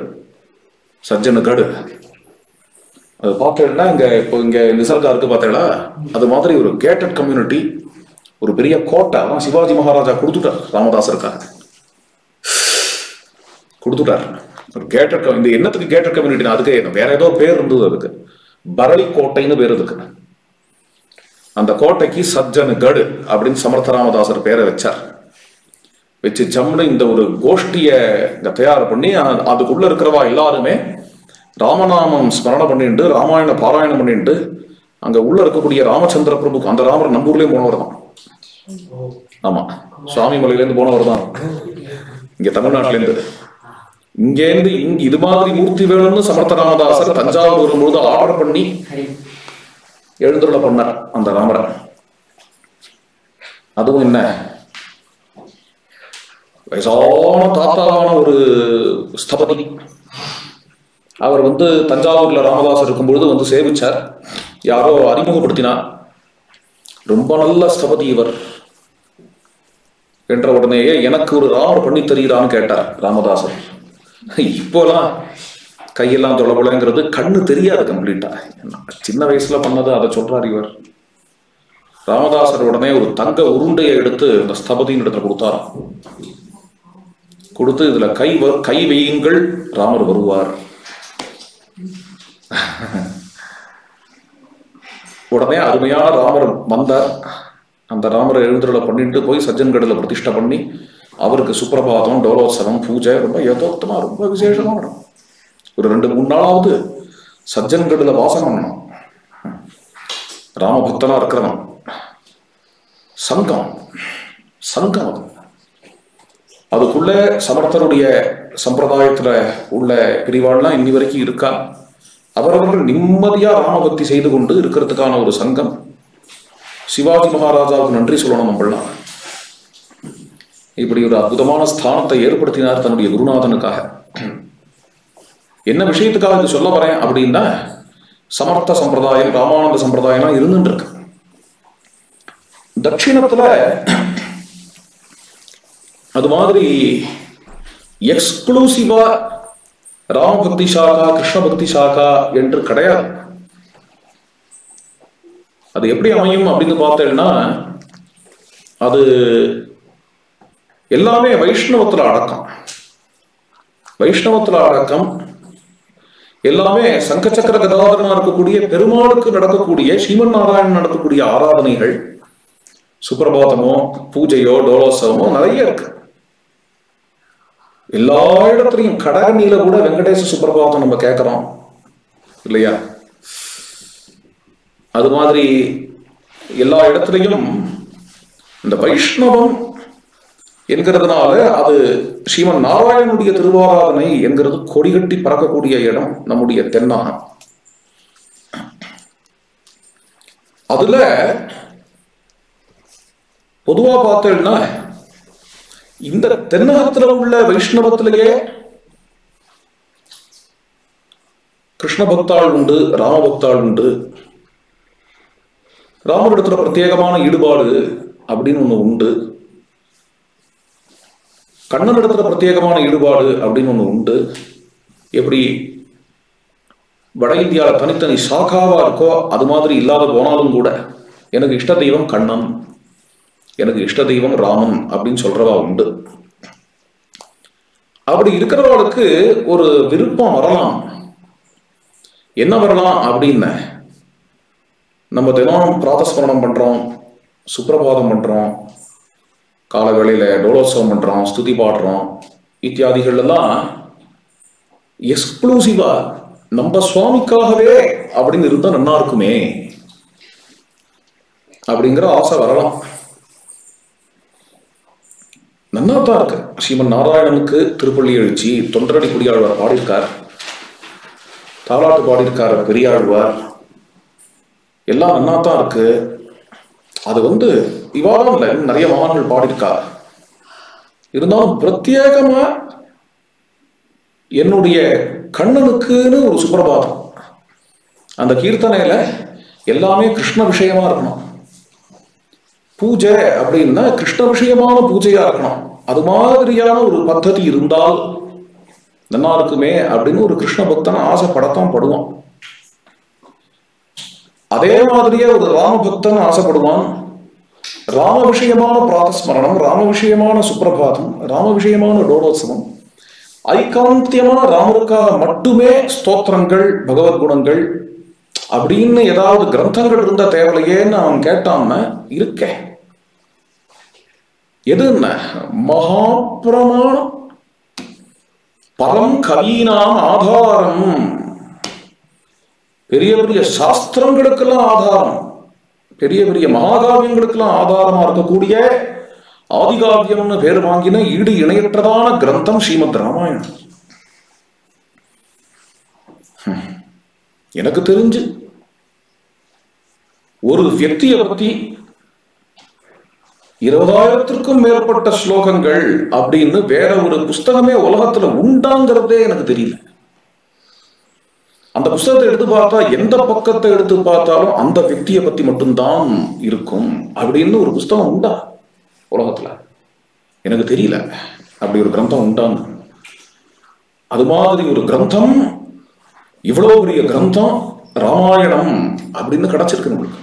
அது பார்த்தேன்னா இங்க இப்போ இங்க நிசர்கா இருக்கு பார்த்தேடா, அது மாதிரி ஒரு கேட்டட் கம்யூனிட்டி, ஒரு பெரிய கோட்டை. அதான் சிவாஜி மகாராஜா கொடுத்துட்டார் ராமதாசருக்காக, கொடுத்துட்டார் ஒரு கேட்டட். இந்த என்னத்துக்கு கேட்டட் கம்யூனிட்டி, அதுக்கு வேற ஏதோ பேர் இருந்தது, அதுக்கு பரளி கோட்டைன்னு பேர் இருக்கு. அந்த கோட்டைக்கு சஜ்ஜன்கடு அப்படின்னு சமர்த்த ராமதாசர் பேரை வச்சார். வச்சு ஜம்னு இந்த ஒரு கோஷ்டிய தயார் பண்ணி அதுக்குள்ள இருக்கிறவா எல்லாருமே ராமநாமம் ஸ்மரணம் பண்ணிட்டு ராமாயண பாராயணம் பண்ணிட்டு அங்க உள்ள இருக்கக்கூடிய ராமச்சந்திர பிரபுக்கு, அந்த ராமர் நம்ம ஊர்லயும் போனவர் தான். ஆமா, சுவாமி மலையில இருந்து போனவர் தான், இங்க தமிழ்நாட்டுல இருந்து. இங்கேருந்து இங்க இது மாதிரி மூர்த்தி வேணும்னு சமர்த்த ராமதாசர் தஞ்சாவூர் வரும்போது ஆர்டர் பண்ணி எழுந்துள்ள பண்ணார் அந்த ராமரை. அதுவும் என்ன வயசான தாத்தாவான ஒரு ஸ்தபதி. அவர் தஞ்சாவூர்ல ராமதாசர் இருக்கும்பொழுது சேவிச்சார். யாரோ அறிமுகப்படுத்தினார், ரொம்ப நல்ல ஸ்தபதி இவர் என்ற உடனேயே எனக்கு ஒரு ராமர் பண்ணி தரீரான்னு கேட்டார் ராமதாசர். இப்போலாம் கையெல்லாம் தொலைபுலங்கிறது கண்ணு தெரியாது கம்ப்ளீட்டா. சின்ன வயசுல பண்ணது அதை சொல்றார் இவர். ராமதாசர் உடனே ஒரு தங்க உருண்டையை எடுத்து இந்த ஸ்தபதியின் இடத்துல கொடுத்தாராம். கொடுத்து இதுல கை வையுங்கள், ராமர் வருவார். உடனே அருமையான ராமர் வந்தார். அந்த ராமரை எழுந்துள்ள பண்ணிட்டு போய் சஜ்ஜன்கடுல பிரதிஷ்டை பண்ணி அவருக்கு சுப்பிரபாதம், டோலோத்சவம், பூஜை ரொம்ப யதோக்தமா ரொம்ப விசேஷமா வரும். ஒரு 2-3 நாளாவது சஜ்ஜன்கடுல வாசம் பண்ணணும். ராமபக்தனா இருக்கிறவன் சங்கம் சங்கம் அதுக்குள்ள சமர்த்தருடைய சம்பிரதாயத்துல உள்ள பிரிவாள்லாம் இன்னி வரைக்கும் இருக்கா. அவரவர்கள் நிம்மதியா ராமபக்தி செய்து கொண்டு இருக்கிறதுக்கான ஒரு சங்கம். சிவாஜி மகாராஜாவுக்கு நன்றி சொல்லணும் நம்மளாம். இப்படி ஒரு அற்புதமான ஸ்தானத்தை ஏற்படுத்தினார் தன்னுடைய குருநாதனுக்காக. என்ன விஷயத்துக்காக இது சொல்ல வரேன் அப்படின்னா, சமர்த்த சம்பிரதாயம், ராமானந்த சம்பிரதாயம் இருந்துட்டு இருக்கு. தட்சிணத்துல அது மாதிரி எக்ஸ்க்ளூசிவா ராமபக்தி சாகா, கிருஷ்ண பக்தி சாகா என்று கிடையாது. அது எப்படி அமையும் அப்படின்னு பார்த்தேன்னா, அது எல்லாமே வைஷ்ணவத்துல அடக்கம். வைஷ்ணவத்துல அடக்கம் எல்லாமே சங்கச்சக்கர கதாதரனா இருக்கக்கூடிய பெருமாளுக்கு நடக்கக்கூடிய ஸ்ரீமன் நாராயணன் நடக்கக்கூடிய ஆராதனைகள், சுப்பிரபாதமோ பூஜையோ டோலோத்சவமோ நிறைய இருக்கு. எல்லா இடத்துலையும் கடகணியில கூட வெங்கடேச சுப்பிரபாதம் நம்ம கேட்கிறோம் இல்லையா? அது மாதிரி எல்லா இடத்துலையும் இந்த வைஷ்ணவம் என்கிறதுனால அது ஸ்ரீமன் நாராயணனுடைய திருவாராதனை என்கிறது கொடிகட்டி பறக்கக்கூடிய இடம் நம்முடைய தென்னாகம். அதுல பொதுவா பார்த்தேன்னா இந்த தென்னகத்துல உள்ள வைஷ்ணவத்திலேயே கிருஷ்ண பக்தாள் உண்டு, ராம பக்தாள் உண்டு. ராமரிடத்துல பிரத்யேகமான ஈடுபாடு அப்படின்னு ஒண்ணு உண்டு, கண்ணனிடத்துல பிரத்யேகமான ஈடுபாடு அப்படின்னு ஒண்ணு உண்டு. எப்படி வட இந்தியாவில் தனித்தனி சாக்காவா இருக்கோ அது மாதிரி இல்லாத போனாலும் கூட எனக்கு இஷ்ட தெய்வம் கண்ணன், எனக்கு இஷ்ட தெய்வம் ராமன் அப்படின்னு சொல்றவா உண்டு. அப்படி இருக்கிறவர்களுக்கு ஒரு விருப்பம் வரலாம். என்ன வரலாம் அப்படின்னு, நம்ம தினம் பிராதஸ்மரணம் பண்றோம், சுப்பிரபாதம் பண்றோம், கால வேளையில டோலோத்சவம் பண்றோம், ஸ்துதி பாடுறோம், இத்தியாதிகள் எல்லாம் எக்ஸ்க்ளூசிவா நம்ம சுவாமிக்காகவே அப்படின்னு இருந்தா நல்லா இருக்குமே அப்படிங்கிற ஆசை வரலாம். நல்லா தான் இருக்கு. ஸ்ரீமன் நாராயணனுக்கு திருப்பள்ளி எழுச்சி, தொண்டரடி குடியாழ்வார் பாடியிருக்கார், தாலாட்டு பாடியிருக்கார் பெரியாழ்வார், எல்லாம் நல்லா தான் இருக்கு. அது விவாதம் இல்லை, நிறைய மகான்கள் பாடியிருக்கார். இருந்தாலும் பிரத்யேகமா என்னுடைய கண்ணனுக்குன்னு ஒரு சுப்பிரபாதம், அந்த கீர்த்தனையில எல்லாமே கிருஷ்ண விஷயமா இருக்கணும். பூஜை அப்படின்னா கிருஷ்ண விஷயமான பூஜையா இருக்கணும். அது மாதிரியான ஒரு பద్ధதி இருந்தால் நல்லா இருக்குமே அப்படின்னு ஒரு கிருஷ்ண பக்தன் ஆசைப்படத்தான் படுவான். அதே மாதிரியே ஒரு ராம பக்தன் ஆசைப்படுவான். ராம விஷயமான பிராதஸ்மரணம், ராம விஷயமான சுப்பிரபாதம், ராம விஷயமான டோலோத்சவம், ஐகாந்தியமான ராமருக்காக மட்டுமே ஸ்தோத்திரங்கள், பகவத் குணங்கள் அப்படின்னு ஏதாவது கிரந்தங்கள் இருந்த தேவையில்லையேன்னு அவன் கேட்டான்னு இருக்கேன். எதுன்னு மகாபிரமாணம், பரம் கவீனாம் ஆதாரம், பெரிய பெரிய சாஸ்திரங்களுக்கெல்லாம் ஆதாரம், பெரிய பெரிய மகாகாவியங்களுக்கெல்லாம் ஆதாரமா இருக்கக்கூடிய ஆதிகாவியம்னு பேர் வாங்கின ஈடு இணையற்றதான கிரந்தம் ஸ்ரீமத் ராமாயணம். எனக்கு தெரிஞ்சு ஒரு வியக்தியை பத்தி 20,000க்கும் மேற்பட்ட ஸ்லோகங்கள் அப்படின்னு வேற ஒரு புஸ்தகமே உலகத்துல உண்டாங்கிறதே எனக்கு தெரியல. அந்த புஸ்தகத்தை எடுத்து பார்த்தா எந்த பக்கத்தை எடுத்து பார்த்தாலும் அந்த வியக்தியை பத்தி மட்டும்தான் இருக்கும் அப்படின்னு ஒரு புஸ்தகம் உண்டா உலகத்துல? எனக்கு தெரியல அப்படி ஒரு கிரந்தம் உண்டான்னு. அது மாதிரி ஒரு கிரந்தம், இவ்வளவு பெரிய கிரந்தம் ராமாயணம் அப்படின்னு கிடைச்சிருக்கு நம்மளுக்கு.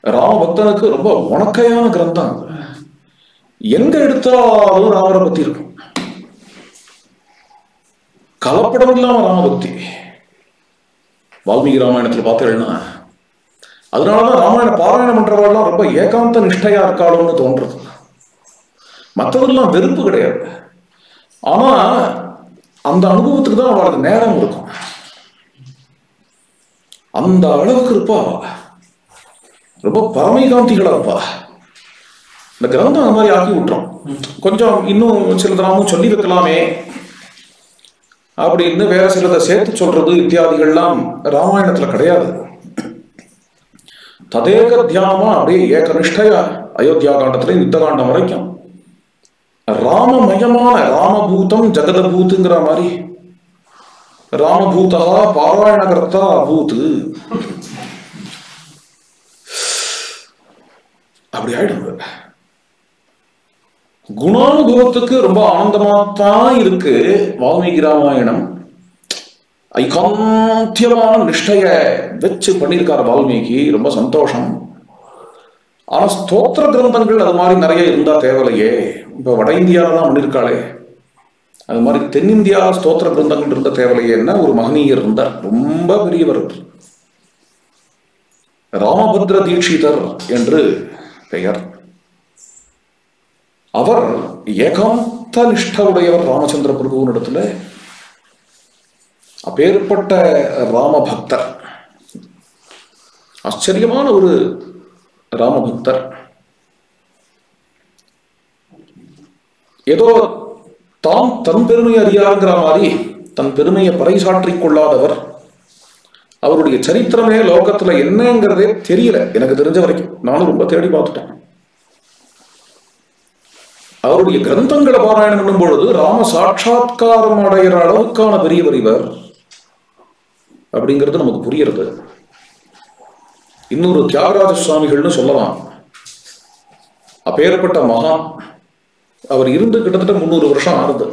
ராம பக்தனுக்கு ரொம்ப உணக்கையான கிரந்தம். எங்க எடுத்தாலும் ராமரை பத்தி இருக்கும், கலப்படம் இல்லாம ராமபக்தி. வால்மீகி ராமாயணத்துல பார்த்தேன்னா அதனாலதான் ராமாயண பாராயணம் பண்றவெல்லாம் ரொம்ப ஏகாந்த நிஷ்டையா இருக்காளோன்னு தோன்றது. மற்றதெல்லாம் வெறுப்பு கிடையாது, ஆனா அந்த அனுபவத்துக்கு தான் அவளுக்கு நேரம் இருக்கும். அந்த அளவுக்கு இருப்பா, ரொம்ப பரமைகாந்திகளா இருப்பா. இந்த கிரந்தம் அந்த மாதிரி ஆக்கி விட்டுரும். கொஞ்சம் இன்னும் சிலதெல்லாம் சொல்லி வைக்கலாமே அப்படின்னு வேற சிலதை சேர்த்து சொல்றது இத்தியாதிகள்லாம் ராமாயணத்துல கிடையாது. ததேக தியானமா அப்படியே ஏகனிஷ்டையா அயோத்தியா காண்டத்துல யுத்த காண்டம் வரைக்கும் ராமமயமான, ராமபூதம் ஜெகதபூத்துங்கிற மாதிரி, ராமபூதா பாராயணகர்த்தா அபூத்து அப்படி ஆயிடும். குணானுபவத்துக்கு ரொம்ப ஆனந்தமா தான் இருக்கு வால்மீகி ராமாயணம். ஐகாந்தியமான நிஷ்டைய வச்சு பண்ணியிருக்காரு வால்மீகி, ரொம்ப சந்தோஷம். ஆனா ஸ்தோத்திர கிரந்தங்கள் அது மாதிரி நிறைய இருந்தா தேவையில்லையே. இப்ப வட இந்தியாவிலாம் பண்ணியிருக்காளே, அது மாதிரி தென்னிந்தியா ஸ்தோத்திர கிரந்தங்கள் இருந்த தேவையில்லையேன்னா ஒரு மகனீயர் இருந்தார், ரொம்ப பெரியவர், ராமபத்ர தீட்சிதர் என்று பெயர். அவர் ஏகாந்த நிஷ்ட உடையவர் ராமச்சந்திர பிரபுவினிடத்துல. அப்பேற்பட்ட ராமபக்தர், ஆச்சரியமான ஒரு ராமபக்தர். ஏதோ தாம் தன் பெருமை அறியாங்கிற மாதிரி தன் பெருமையை பறைசாற்றிக் கொள்ளாதவர். அவருடைய சரித்திரமே லோகத்துல என்னங்கிறதே தெரியல எனக்கு தெரிஞ்ச வரைக்கும். நானும் ரொம்ப தேடி பார்த்துட்டேன். அவருடைய கிரந்தங்களை பாராயணம் பண்ணும் பொழுது ராம சாட்சா்காரம் அடைகிற அளவுக்கான பெரியவர் இவர் அப்படிங்கிறது நமக்கு புரிகிறது. இன்னொரு தியாகராஜ சுவாமிகள்னு சொல்லலாம். அப்பேற்பட்ட மகான். அவர் இருந்து கிட்டத்தட்ட 300 வருஷம் ஆனது.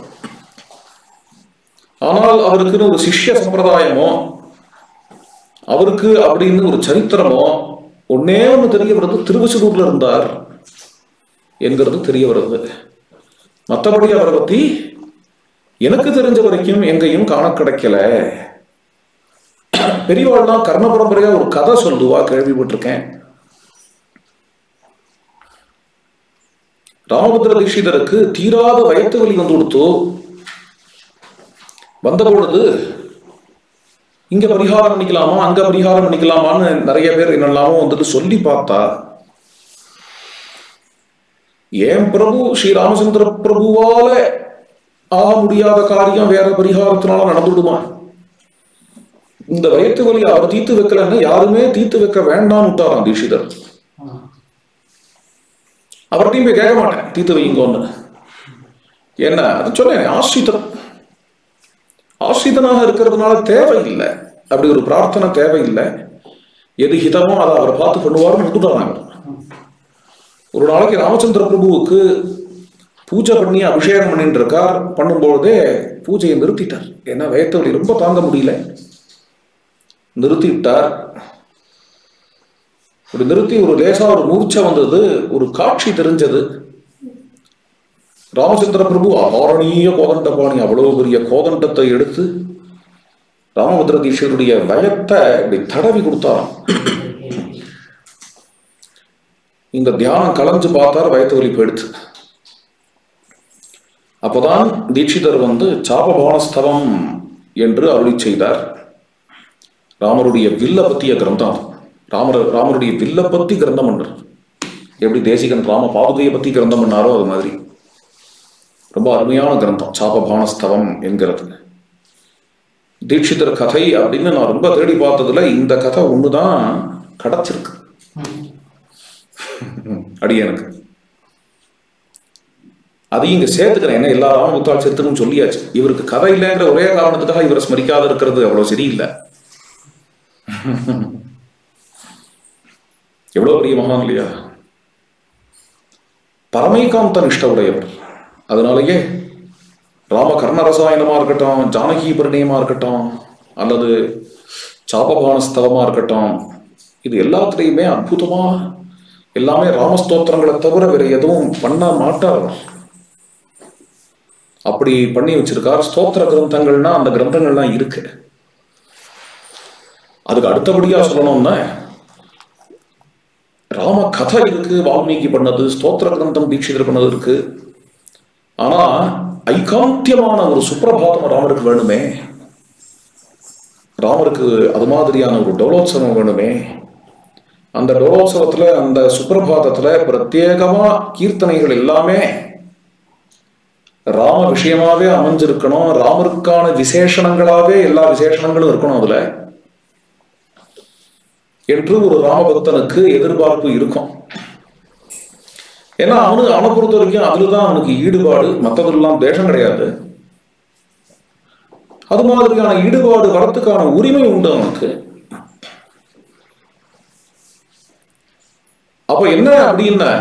ஆனால் அவருக்குன்னு ஒரு சிஷ்ய சம்பிரதாயமோ அவருக்கு அப்படின்னு ஒரு சரித்திரமோ ஒன்னே ஒன்று தெரிய வருது, திருவச்சூர்ல இருந்தார் என்கிறது தெரிய வருது. மற்றபடி அவரை பத்தி எனக்கு தெரிஞ்ச வரைக்கும் எங்கேயும் காண கிடைக்கல. பெரியவாள்லாம் கர்ண பரம்பரையா ஒரு கதை சொல்லுவா, கேள்விப்பட்டிருக்கேன். ராமபத்ர தீட்சிதருக்கு தீராத வயத்து வலி வந்து கொடுத்து வந்த பொழுது இங்க பரிகாரம் பண்ணிக்கலாமா அங்க பரிகாரம் பண்ணிக்கலாமான்னு நிறைய பேர் என்னெல்லாமோ வந்துட்டு சொல்லி பார்த்தா, ஏன் பிரபு ஸ்ரீ ராமச்சந்திர பிரபுவால ஆக முடியாத காரியம் வேற பரிகாரத்தினால நடந்துடுமா? இந்த வயத்து வலி அவர் தீர்த்து வைக்கலன்னா யாருமே தீர்த்து வைக்க வேண்டாம்னு விட்டாராம் தீட்சிதர். அவர்கிட்டையும் போய் கேட்க மாட்டேன் தீர்த்து வைங்கன்னு. என்ன அது சொன்னேன், ஆசிரிதனாக இருக்கிறதுனால தேவையில்லை, அப்படி ஒரு பிரார்த்தனை தேவையில்லை. எது ஹிதமோ அதை அவர் பார்த்து பண்ணுவார்னு விட்டுட்டாங்க. ஒரு நாளைக்கு ராமச்சந்திர பிரபுவுக்கு பூஜை பண்ணி அபிஷேகம் பண்ணிட்டு இருக்கார். பண்ணும்பொழுதே பூஜையை நிறுத்திட்டார். ஏன்னா வயத்தவழி ரொம்ப தாங்க முடியல, நிறுத்திவிட்டார். ஒரு நிறுத்தி ஒரு லேசா ஒரு மூர்ச்சை வந்தது. ஒரு காட்சி தெரிஞ்சது. ராமச்சந்திர பிரபு அபாரணீய கோதண்ட பாணி, அவ்வளவு பெரிய கோதண்டத்தை எடுத்து ராமபத்ர தீட்சிதருடைய வயத்தை இப்படி தடவி கொடுத்தாராம். இந்த தியானம் கலைஞ்சு பார்த்தார், வயத்து வலி போயிடுச்சு. அப்போதான் தீட்சிதர் வந்து சாபபானஸ்தவம் என்று அருளி செய்தார். ராமருடைய வில்ல பத்திய கிரந்தம். ராமருடைய வில்ல பத்தி கிரந்தம் பண்ணார். எப்படி தேசிகன் ராம பாதுகையை பத்தி கிரந்தம் பண்ணாரோ அது மாதிரி ரொம்ப அருமையான கிரந்தம் சாபபானஸ்தவம் என்கிறது. தீட்சிதர் கதை அப்படின்னு நான் ரொம்ப தேடி பார்த்ததுல இந்த கதை ஒண்ணுதான் கிடைச்சிருக்கு அடியனுக்கு. அதையும் இங்க சேர்த்துக்கிறேன். என்ன எல்லா ராமபுத்தால் சேர்த்துன்னு சொல்லியாச்சு. இவருக்கு கதை இல்லைங்கிற ஒரே காரணத்துக்காக இவரை ஸ்மரிக்காத இருக்கிறது அவ்வளவு சரியில்லை. எவ்வளவு பெரிய மகான் இல்லையா? பரமைகாந்த நிஷ்ட உடையவர். அதனாலேயே ராம கர்ண ரசாயனமா இருக்கட்டும், ஜானகி பரிணயமா இருக்கட்டும், அல்லது சாபபானஸ்தவமா இருக்கட்டும், இது எல்லாத்துலேயுமே அற்புதமா எல்லாமே ராமஸ்தோத்திரங்களை தவிர வேற எதுவும் பண்ண மாட்டார். அப்படி பண்ணி வச்சிருக்கார். ஸ்தோத்திர கிரந்தங்கள்னா அந்த கிரந்தங்கள்லாம் இருக்கு. அதுக்கு அடுத்தபடியா சொல்லணும்னா ராம கதை இருக்கு, வால்மீகி பண்ணது, ஸ்தோத்திர கிரந்தம் தீட்சிதர் பண்ணது இருக்கு. ஆனா ஐகாந்தியமான ஒரு சுப்பிரபாதம் ராமருக்கு வேணுமே. ராமருக்கு அது மாதிரியான ஒரு டோலோத்சவம் வேணுமே. அந்த டோலோத்சவத்துல அந்த சுப்பிரபாதத்துல பிரத்யேகமா கீர்த்தனைகள் எல்லாமே ராம விஷயமாவே அமைஞ்சிருக்கணும். ராமருக்கான விசேஷணங்களாவே எல்லா விசேஷணங்களும் இருக்கணும் அதுல என்று ஒரு ராமபக்தனுக்கு எதிர்பார்ப்பு இருக்கும். ஏன்னா அவனை பொறுத்த வரைக்கும் அதுலதான் அவனுக்கு ஈடுபாடு, மற்றதெல்லாம் தேசம் கிடையாது. அது மாதிரியான ஈடுபாடு வரத்துக்கான உரிமை உண்டு அவனுக்கு. அப்ப என்ன அப்படின்னா,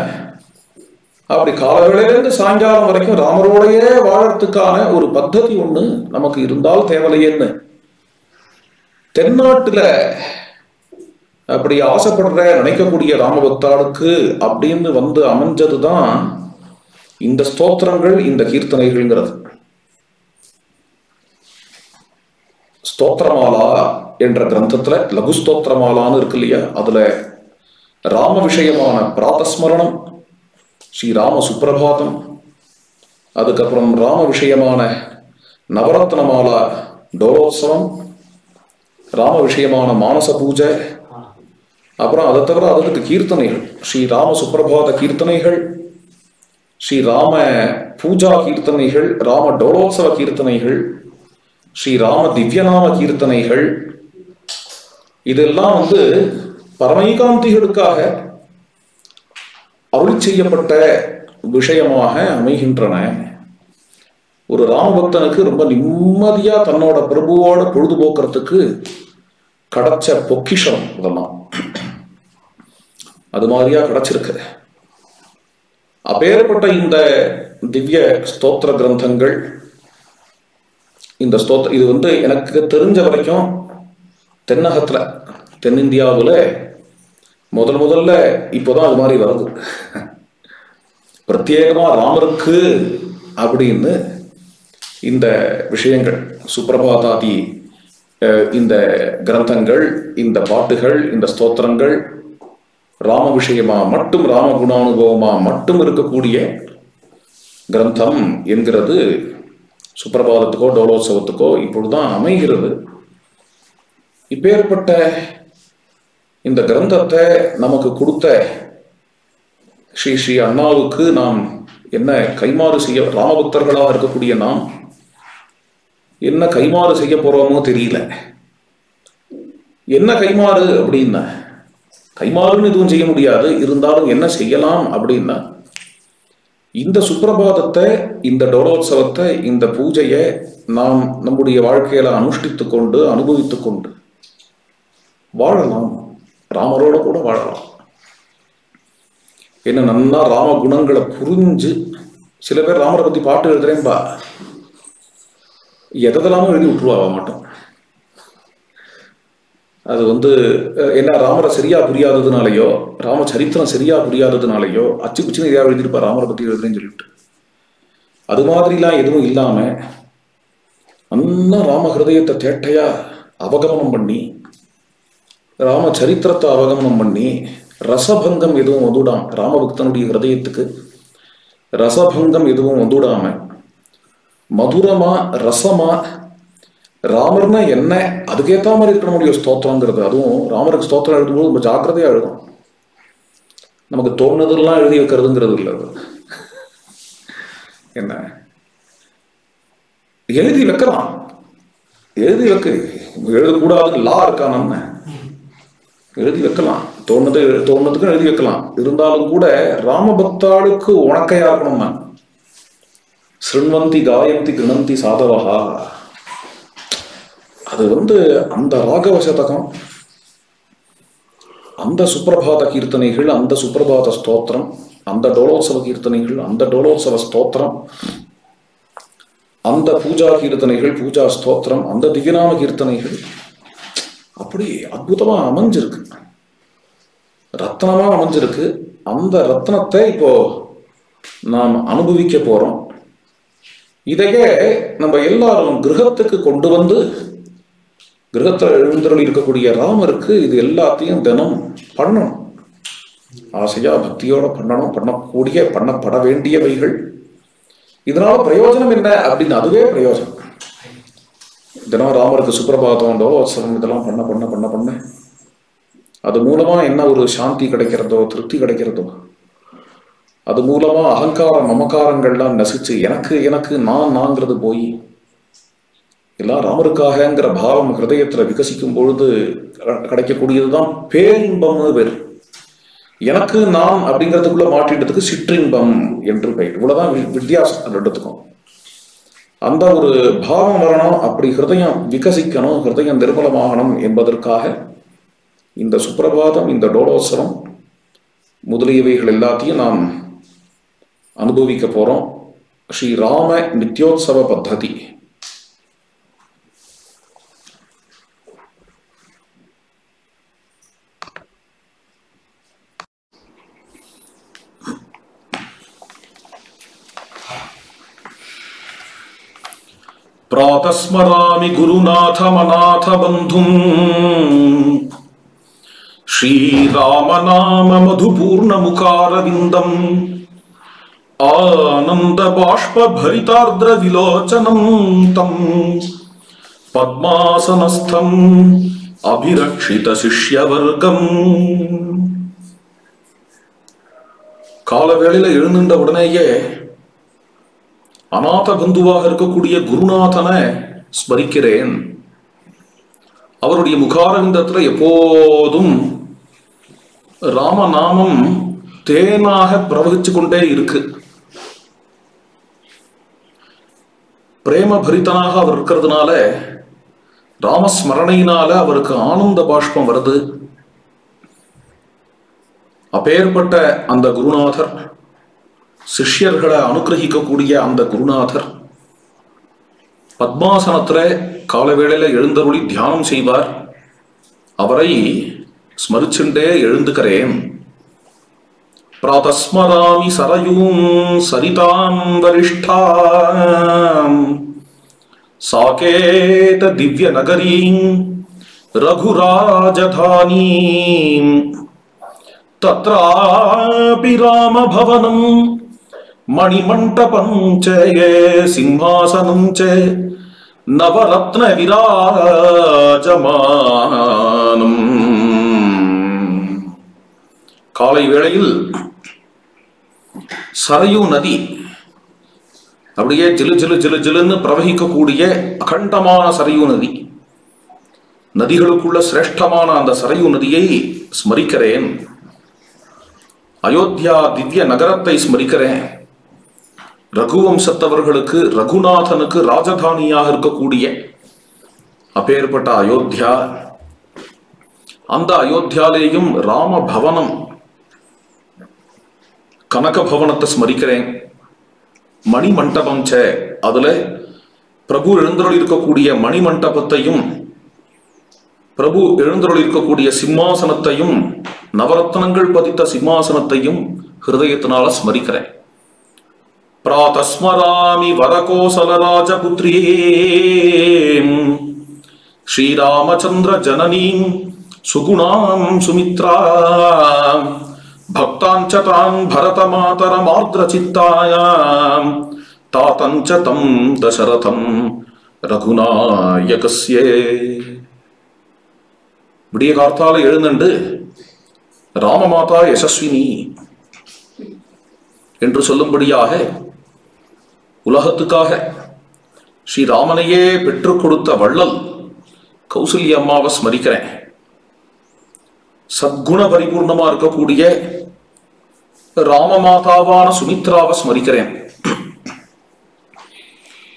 அப்படி காலவேளையிலிருந்து சாயங்காலம் வரைக்கும் ராமரோடையே வாழறதுக்கான ஒரு பத்ததி ஒண்ணு நமக்கு இருந்தால் தேவலையேன்னு தென்னாட்டுல அப்படி ஆசைப்படுற நினைக்கக்கூடிய ராமபக்தாளுக்கு அப்படின்னு வந்து அமைஞ்சதுதான் இந்த ஸ்தோத்திரங்கள், இந்த கீர்த்தனைகள்ங்கிறது. ஸ்தோத்திரமாலா என்ற கிரந்தத்துல லகு ஸ்தோத்திரமாலான்னு இருக்கு இல்லையா, அதுல ராம விஷயமான பிராதஸ்மரணம், ஸ்ரீராம சுப்பிரபாதம், அதுக்கப்புறம் ராம விஷயமான நவரத்னமாலா டோலோத்சவம், ராம விஷயமான மானச பூஜை, அப்புறம் அதை தவிர அதற்கு கீர்த்தனைகள், ஸ்ரீராம சுப்பிரபாத கீர்த்தனைகள், ஸ்ரீராம பூஜா கீர்த்தனைகள், ராம டோலோத்சவ கீர்த்தனைகள், ஸ்ரீராம திவ்யநாம கீர்த்தனைகள், இதெல்லாம் வந்து பரமைகாந்திகளுக்காக அருள் செய்யப்பட்ட விஷயமாக அமைகின்றன. ஒரு ராமபக்தனுக்கு ரொம்ப நிம்மதியா தன்னோட பிரபுவோட பொழுதுபோக்குறதுக்கு கிடைச்ச பொக்கிஷம் இதெல்லாம். அது மாதிரியா கிடைச்சிருக்கு. அப்பேற்பட்ட இந்த திவ்ய ஸ்தோத்திர கிரந்தங்கள், இந்த இது எனக்கு தெரிஞ்ச வரைக்கும் தென்னகத்துல, தென்னிந்தியாவில் முதல்ல இப்போதான் அது மாதிரி வருது. பிரத்யேகமா ராமருக்கு அப்படின்னு இந்த விஷயங்கள், சுப்ரபாதாதி இந்த கிரந்தங்கள், இந்த பாட்டுகள், இந்த ஸ்தோத்திரங்கள் ராம விஷயமா மட்டும், ராம குணானுபவமா மட்டும் இருக்கக்கூடிய கிரந்தம் என்கிறது சுப்ரபாதத்துக்கோ டோலோத்சவத்துக்கோ இப்பொழுதுதான் அமைகிறது. இப்பேற்பட்ட இந்த கிரந்தத்தை நமக்கு கொடுத்த ஸ்ரீ அண்ணாவுக்கு நாம் என்ன கைமாறு செய்ய, ராமபக்தர்களாக இருக்கக்கூடிய நாம் என்ன கைமாறு செய்ய போறோமோ தெரியல. என்ன கைமாறு அப்படின்னா, கைமாறுன்னு எதுவும் செய்ய முடியாது. இருந்தாலும் என்ன செய்யலாம் அப்படின்னா, இந்த சுப்ரபாதத்தை, இந்த டோலோத்சவத்தை, இந்த பூஜையை நாம் நம்முடைய வாழ்க்கையில அனுஷ்டித்துக் கொண்டு அனுபவித்துக் கொண்டு வாழலாம். ராமரோட கூட வாழலாம். என்ன நல்லா ராம குணங்களை புரிஞ்சு, சில பேர் ராமரை பத்தி பாட்டு எழுதுறேன்பா, எதெல்லாமும் எழுதி விட்டுருவா மாட்டோம். அது என்ன ராமரை சரியா புரியாததுனாலையோ, ராம சரித்திரம் சரியா புரியாததுனாலையோ அச்சு குச்சின்னு எதையா எழுதிருப்பா ராமரை பத்தி எழுதுறேன்னு சொல்லிட்டு. அது மாதிரிலாம் எதுவும் இல்லாம நல்லா ராம ஹிருதயத்தை தேட்டையா அவகமனம் பண்ணி, ராம சரித்திரத்தை அவகமனம் பண்ணி, ரசபங்கம் எதுவும் வந்துடாம, ராமபக்தனுடைய ஹிருதயத்துக்கு ரசபங்கம் எதுவும் வந்துடாம மதுரமா ரசமா ராமர்னா என்ன அதுக்கேற்ற மாதிரி இருக்க முடியும் ஸ்தோத்திரங்கிறது. அதுவும் ராமருக்கு ஸ்தோத்திரம் எழுதும்போது ரொம்ப ஜாக்கிரதையா எழுதும். நமக்கு தோணுதெல்லாம் எழுதி வைக்கிறதுங்கிறது இல்லை. என்ன எழுதி வைக்கலாம், எழுதக்கூடாது லா இருக்கா, நம்ம எழுதி வைக்கலாம், தோணுதுக்கும் எழுதி வைக்கலாம். இருந்தாலும் கூட ராமபக்தாளுக்கு உணக்கையா இருக்கணும்னா, ஸ்ருண்வந்தி காயந்தி கிருணந்தி சாதவஹா, அது அந்த ராகவ சதகம், அந்த சுப்ரபாத கீர்த்தனைகள், அந்த சுப்ரபாத ஸ்தோத்திரம், அந்த டோலோத்சவ கீர்த்தனைகள், அந்த டோலோத்சவ ஸ்தோத்திரம், அந்த பூஜா கீர்த்தனைகள், பூஜா ஸ்தோத்திரம், அந்த திவ்யநாம கீர்த்தனைகள் அப்படி அற்புதமா அமைஞ்சிருக்கு, ரத்னமா அமைஞ்சிருக்கு. அந்த ரத்னத்தை இப்போ நாம் அனுபவிக்க போறோம். இதையே நம்ம எல்லாரும் கிரகத்துக்கு கொண்டு வந்து, கிரகத்தில் எழுந்தருள் இருக்கக்கூடிய ராமருக்கு இது எல்லாத்தையும் தினம் பண்ணணும். ஆசையா பக்தியோட பண்ணணும், பண்ணப்பட வேண்டியவைகள். இதனால பிரயோஜனம் என்ன அப்படின்னு, அதுவே பிரயோஜனம். தினம் ராமருக்கு சுப்ரபாதம் டோலோத்சவம் இதெல்லாம் பண்ண பண்ண பண்ண பண்ண அது மூலமா என்ன ஒரு சாந்தி கிடைக்கிறதோ, திருப்தி கிடைக்கிறதோ, அது மூலமா அகங்காரம் மமகாரங்கள்லாம் நசிச்சு எனக்கு நான்ங்கிறது போய் எல்லாம் ராமருக்காகங்கிற பாவம் ஹிருதயத்துல விகசிக்கும் பொழுது கிடைக்கக்கூடியதுதான் பேரின்பம்னு பேர். எனக்கு நான் அப்படிங்கிறதுக்குள்ள மாற்றிட்டதுக்கு சிற்றின்பம் என்று பெயர். இவ்வளவுதான் வித்தியாசம் ரெண்டுத்துக்கும். அந்த ஒரு பாவம் வரணும், அப்படி ஹிருதயம் விகசிக்கணும், ஹிருதயம் நிர்மலமாகணும் என்பதற்காக இந்த சுப்ரபாதம், இந்த டோலோத்சவம் முதலியவைகள் எல்லாத்தையும் நாம் அனுபவிக்க போறோம். ஸ்ரீ ராம நித்யோத்சவ பத்ததி. प्रातस्मरामि गुरुनाथमनाथ बन्धुम् श्रीरामनाम मधुपूर्णमुखारविन्दम् आनन्द बाष्पभरितार्द्र विलोचनं तम् पद्मासनस्थम् अभिरक्षित शिष्यवर्गम्. காலவேளையில எழுந்துட்ட உடனேயே அநாத பந்துவாக இருக்கக்கூடிய குருநாதனை ஸ்மரிக்கிறேன். அவருடைய முகாரவிந்தத்துல எப்போதும் ராமநாமம் தேனாக பிரவகிச்சு கொண்டே இருக்கு. பிரேம பரிதனாக அவர் இருக்கிறதுனால ராமஸ்மரணையினால அவருக்கு ஆனந்த பாஷ்பம் வருது. அப்பேற்பட்ட அந்த குருநாதர், சிஷ்யர்களை அனுகிரகிக்கக்கூடிய அந்த குருநாதர் பத்மாசனத்துல காலவேளையில எழுந்தருளி தியானம் செய்வார். அவரை ஸ்மரிச்சுண்டே எழுந்துக்கிறேன். பிராதஸ்மராமி சரயூம் சரிதாம் வரிஷ்டாம் சாகேத திவ்ய நகரீம் ரகுராஜதானீம் தத்ராபி ராமபவனம் மணிமண்டபம் ச சிம்ஹாசனம் ச நவரத்ன விராஜமானம். காலை வேளையில் சரயு நதி அப்படியே ஜிலு ஜிலு ஜிலு ஜிலுன்னு பிரவகிக்கக்கூடிய அகண்டமான சரயு நதி, நதிகளுக்குள்ள சிரேஷ்டமான அந்த சரயு நதியை ஸ்மரிக்கிறேன். அயோத்தியா திவ்ய நகரத்தை ஸ்மரிக்கிறேன். ரகுவம்சத்தவர்களுக்கு, ரகுநாதனுக்கு ராஜதானியாக இருக்கக்கூடிய அப்பேற்பட்ட அயோத்தியா, அந்த அயோத்தியாலேயும் ராம பவனம் கனக பவனத்தை ஸ்மரிக்கிறேன். மணிமண்டபம் ச, அதுல பிரபு எழுந்தருளி இருக்கக்கூடிய மணிமண்டபத்தையும் பிரபு எழுந்தருளி இருக்கக்கூடிய சிம்மாசனத்தையும் நவரத்னங்கள் பதித்த சிம்மாசனத்தையும் ஹிருதயத்தினால ஸ்மரிக்கிறேன். பிராதஸ்மராமி வரகோசல ராஜபுத்ரீம் ஸ்ரீராமச்சந்திர ஜனனீம் சுகுணாம் சுமித்ராம் பக்தாஞ்ச தாம் பரத மாதரமார்த்ர சித்தாயாம் தாதஞ்ச தம் தசரதம் ரகுநாயகஸ்யே. விடிய கார்த்தால எழுந்துண்டு ராமமாதா யசஸ்வினி என்று சொல்லும்படியாக உலகத்துக்காக ஸ்ரீராமனையே பெற்றுக் கொடுத்த வள்ளல் கௌசல்ய அம்மாவை ஸ்மரிக்கிறேன். சத்குண பரிபூர்ணமா இருக்கக்கூடிய ராமமாதாவான சுமித்ராவை ஸ்மரிக்கிறேன்.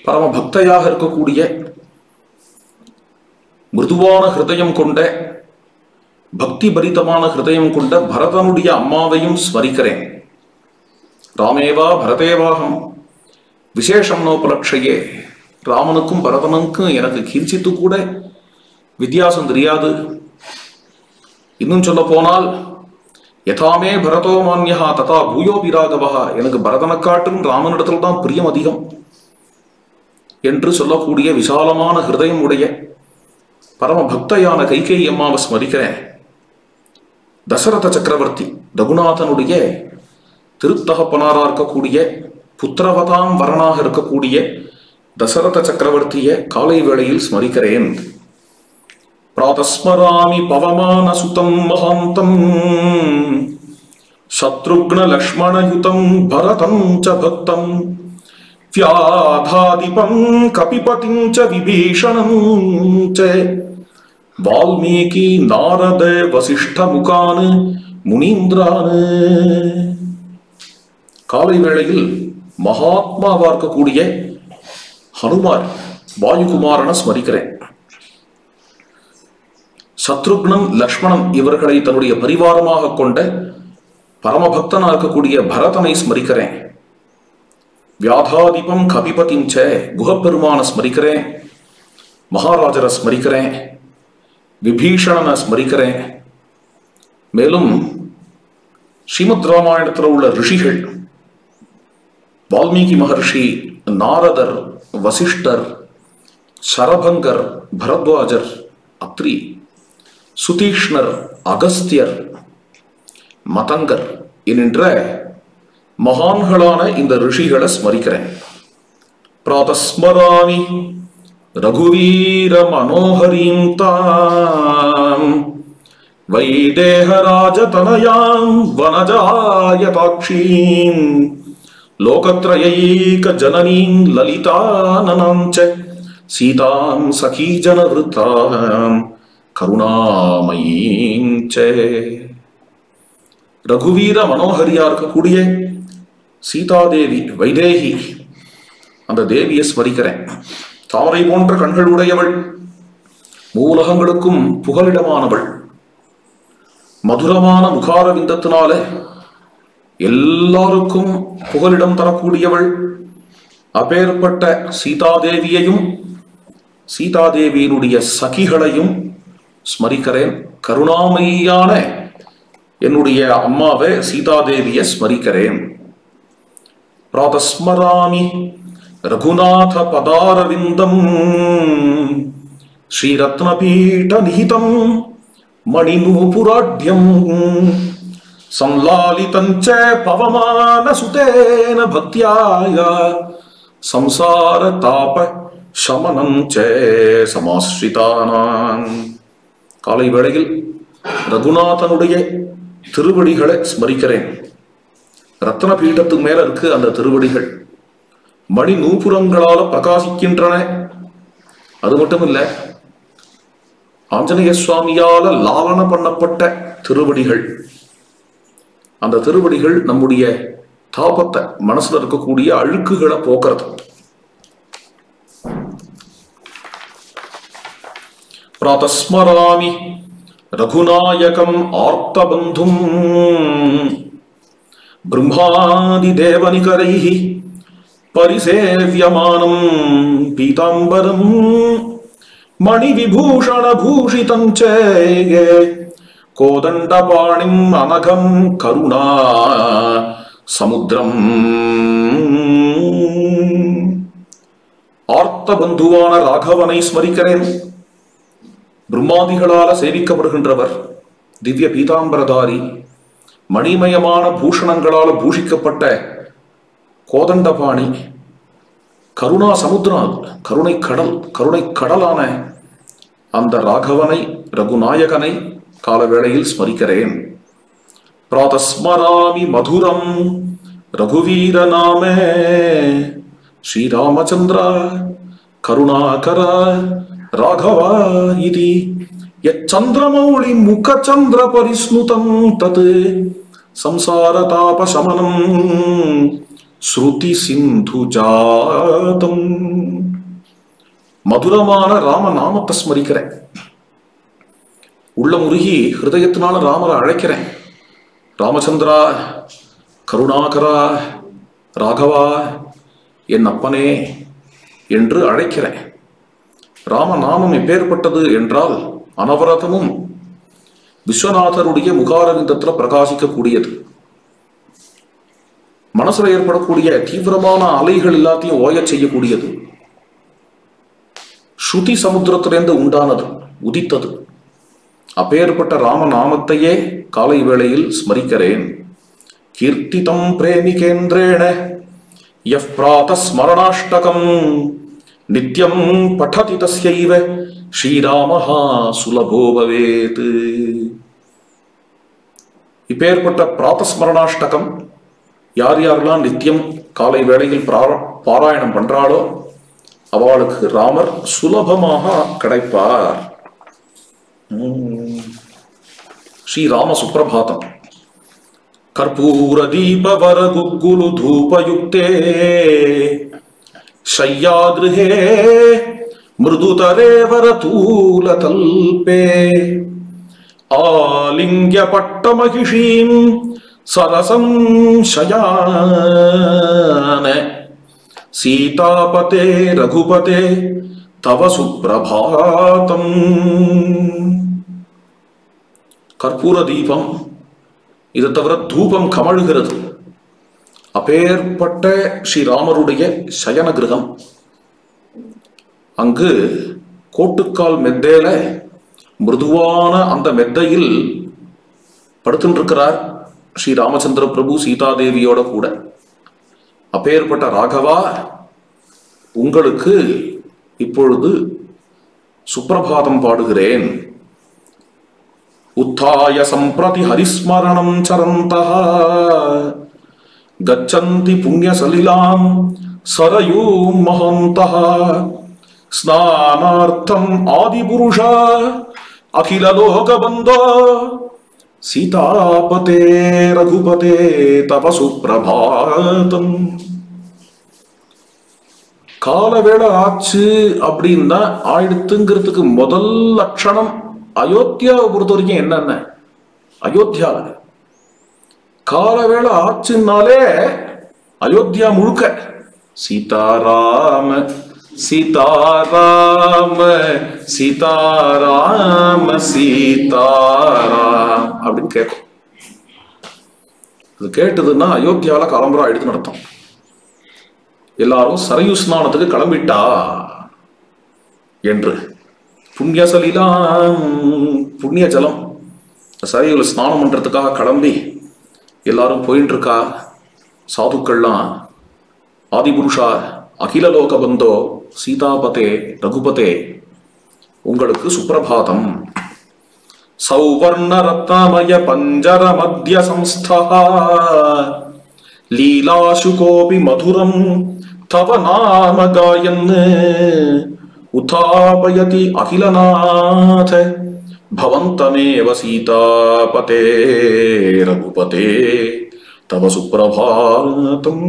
பரம பக்தையாக இருக்கக்கூடிய மிருதுவான ஹிருதயம் கொண்ட, பக்தி பரிதமான ஹிருதயம் கொண்ட பரதனுடைய அம்மாவையும் ஸ்மரிக்கிறேன். ராமேவா பரதேவாகம் விசேஷம் நோபலட்சையே. ராமனுக்கும் பரதனுக்கும் எனக்கு கீர்ச்சித்து கூட வித்தியாசம் தெரியாது. இன்னும் சொல்ல போனால் யதாமே பரதோ மான்யா ததா பூயோபி ராகவா, எனக்கு பரதனை காட்டும் ராமனிடத்தில் தான் பிரியம் அதிகம் என்று சொல்லக்கூடிய விசாலமான ஹிருதயம் உடைய பரம பக்தையான கைகேயி அம்மாவை ஸ்மரிக்கிறேன். தசரத சக்கரவர்த்தி ரகுநாதனுடைய திருத்தகப்பனாரா இருக்கக்கூடிய புத்திரவதாம் வரனாக இருக்கக்கூடிய தசரத சக்கரவர்த்திய காலை வேளையில் ஸ்மரிக்கிறேன். பிராதஸ்மராமி பவமான சுதம் மகாந்தம் சத்ருக்ன லக்ஷ்மணயுதம் பரதம் ச பக்தம் வியாதாதிபம் கபிபதிம் ச விபீஷணம் ச வால்மீகி நாரத வசிஷ்ட முகான் முனீந்திரான். காலை வேளையில் மகாத்மாவா இருக்கக்கூடிய ஹனுமார் வாயுகுமாரனை ஸ்மரிக்கிறேன். சத்ருக்னன் லக்ஷ்மணன் இவர்களை தன்னுடைய பரிவாரமாக கொண்ட பரமபக்தனா இருக்கக்கூடிய பரதனை ஸ்மரிக்கிறேன். வியாதாதிபம் கபிபதிம் ச குஹப்பெருமான ஸ்மரிக்கிறேன். மகாராஜரை ஸ்மரிக்கிறேன். விபீஷணனை ஸ்மரிக்கிறேன். மேலும் ஸ்ரீமத் ராமாயணத்தில் உள்ள ரிஷிகள் வால்மீகி மகர்ஷி, நாரதர், வசிஷ்டர், சரபங்கர், பரத்வாஜர், அத்ரி, சுதீஷ்ணர், அகஸ்தியர், மதங்கர் என்கின்ற மகான்களான இந்த ரிஷிகளை ஸ்மரிக்கிறேன். பிராதஸ்மராமி ரகுவீர மனோஹரீம் தாம் வைதேகராஜதனயாம் வனஜாயதாக்ஷீம் லோகத்ரயைக ஜனனீம் லலிதானனம் ச சீதாம் சகீஜனவ்ருத்தாம் கருணாமயீம் ச. ரகுவீர மனோஹரியா இருக்கக்கூடிய சீதாதேவி வைதேகி, அந்த தேவியை ஸ்மரிக்கிறேன். தாமரை போன்ற கண்கள் உடையவள், மூலகங்களுக்கும் புகலிடமானவள், மதுரமான முகாரவிந்தத்தினால எல்லாருக்கும் புகலிடம் தரக்கூடியவள். அப்பேற்பட்ட சீதாதேவியையும் சீதாதேவியினுடைய சகிகளையும் ஸ்மரிக்கிறேன். கருணாமயியான என்னுடைய அம்மாவை சீதாதேவியை ஸ்மரிக்கிறேன். பிராதஸ்மராமி ரகுநாத பதாரவிந்தம் ஸ்ரீரத்னபீட நிஹிதம் மணிநூபுராட்யம் சம்லாலிதஞ்ச பவமானசுதேன பக்தியாய சம்சார தாப சமனம் ச சமாஸ்ரிதானான். காலை வேளையில் ரகுநாதனுடைய திருவடிகளை ஸ்மரிக்கிறேன். ரத்ன பீடத்துக்கு மேல இருக்கு அந்த திருவடிகள், மணி நூபுரங்களால பிரகாசிக்கின்றன. அது மட்டும் இல்ல, ஆஞ்சநேய சுவாமியால லாவண பண்ணப்பட்ட திருவடிகள். அந்த திருவடிகள் நம்முடைய தாபத்தை, மனசுல இருக்கக்கூடிய அழுக்குகளை போக்குறது. பிராதஸ்மராமி ரகுநாயகம் ஆர்த்தபந்தும் பிரம்மாதி தேவனிகரைஹி பரிசேவ்யமானம் பீதாம்பரம் மணி விபூஷண பூஷிதம் ச கோதண்டபாணிம் அனகம் கருணா சமுத்திரம். ஆர்த்தபந்துவான ராகவனை ஸ்மரிக்கிறேன். பிரம்மாதிகளால சேவிக்கப்படுகின்றவர், திவ்ய பீதாம்பரதாரி, மணிமயமான பூஷணங்களால் பூஷிக்கப்பட்ட கோதண்டபாணி, கருணா சமுத்திரம், கருணை கடல், கருணை கடலான அந்த ராகவனை, ரகுநாயகனை காலவேளையில் ஸ்மரிக்கிறேன். பிராதஸ்மராமி மதுரம் ரகுவீர நாமே ஸ்ரீராமச்சந்திர கருணாகர ராகவா இதி யச்சந்திரமௌளி முகச்சந்திர பரிஸ்னுதம் தத் சம்சார தாப சமனம் ஸ்ருதி சிந்து ஜாதம். மதுரமான ராம நாமத்தை ஸ்மரிக்கிறேன். உள்ள முருகி ஹிருதயத்தினால ராமரை அழைக்கிறேன். ராமச்சந்திரா, கருணாகரா, ராகவா, என் அப்பனே என்று அழைக்கிறேன். ராமநாமம் எப்பேற்பட்டது என்றால் அனவரதமும் விஸ்வநாதருடைய முகாரவிந்தத்தில் பிரகாசிக்கக்கூடியது. மனசுல ஏற்படக்கூடிய தீவிரமான அலைகள் எல்லாத்தையும் ஓய செய்யக்கூடியது. ஸ்ருதி சமுத்திரத்திலிருந்து உண்டானது, உதித்தது. அப்பேற்பட்ட ராமநாமத்தையே காலை வேளையில் ஸ்மரிக்கிறேன். கீர்த்திதம் பிரேமிகேந்திரேண யஃப் பிராதஸ்மரணாஷ்டகம் நித்யம் படதி தஸ்யைவ ஸ்ரீராமஹ சுலபோ பவேத். இப்பேற்பட்ட பிராதஸ்மரணாஷ்டகம் யார் யாரெல்லாம் நித்தியம் காலை வேளையில் பாராயணம் பண்றாளோ அவளுக்கு ராமர் சுலபமாக கிடைப்பார். ஸ்ரீராம சுப்பிரபாதம். கற்பூர தீபவர குக்குலு தூபயுக்தே शय्यागृहे मृदुतरे वरतूलतल्पे आलिङ्ग्य पट्टमहिषीं सरसं शयान सीतापते रघुपते तव सुप्रभातम्. கற்பூர தீபம், இதை தவிர தூபம் கமழுகிறது. அப்பேற்பட்ட ஸ்ரீராமருடைய சயன கிரகம். அங்கு கோட்டுக்கால் மெத்தையில மிருதுவான அந்த மெத்தையில் படுத்துருக்கிறார் ஸ்ரீ ராமச்சந்திர பிரபு சீதாதேவியோட கூட. அப்பேற்பட்ட ராகவா, உங்களுக்கு இப்பொழுது சுப்பிரபாதம் பாடுகிறேன். உத்தாய சம்பிரதி ஹரிஸ்மரணம் சரந்தஹ கச்சந்தி புண்ணிய சலிலாம் சரயூம் மஹந்தஹ ஸ்நானார்த்தம் ஆதிபுருஷா அகில லோகபந்தோ சீதாபதே ரகுபதே தவ சுப்பிரபாதம். கால வேளை ஆச்சு அப்படின்னா ஆயிடுத்துங்கிறதுக்கு முதல் லட்சணம் அயோத்தியாவை பொறுத்த வரைக்கும் என்னென்ன, அயோத்தியால கால வேளை ஆச்சுன்னாலே அயோத்தியா முழுக்க சீதாராம சீதாராம சீதாராம சீதாராம் அப்படின்னு கேட்கும். அது கேட்டதுன்னா அயோத்தியாவில காலம்பரம் ஆயிடுத்து நடத்தும். எல்லாரும் சரையு ஸ்நானத்துக்கு கிளம்பிட்டா என்று புண்ணியசலிலாம் புண்ணிய ஜலம் சரையுல ஸ்நானம் பண்றதுக்காக கிளம்பி எல்லாரும் போயிட்டு இருக்கா. சாதுக்கள்லாம் ஆதிபுருஷா அகில லோக பந்தோ சீதாபதே ரகுபதே உங்களுக்கு சுப்பிரபாதம். சௌவர்ண ரத்னமய பஞ்சர மத்திய சம்ஸ்தா லீலாசு கோபி மதுரம் தவ நாம காயன் உத்தாபயதி அகிலநாத பவந்தமேவ சீதாபதே ரகுபதே தவ சுப்பிரபாதம்.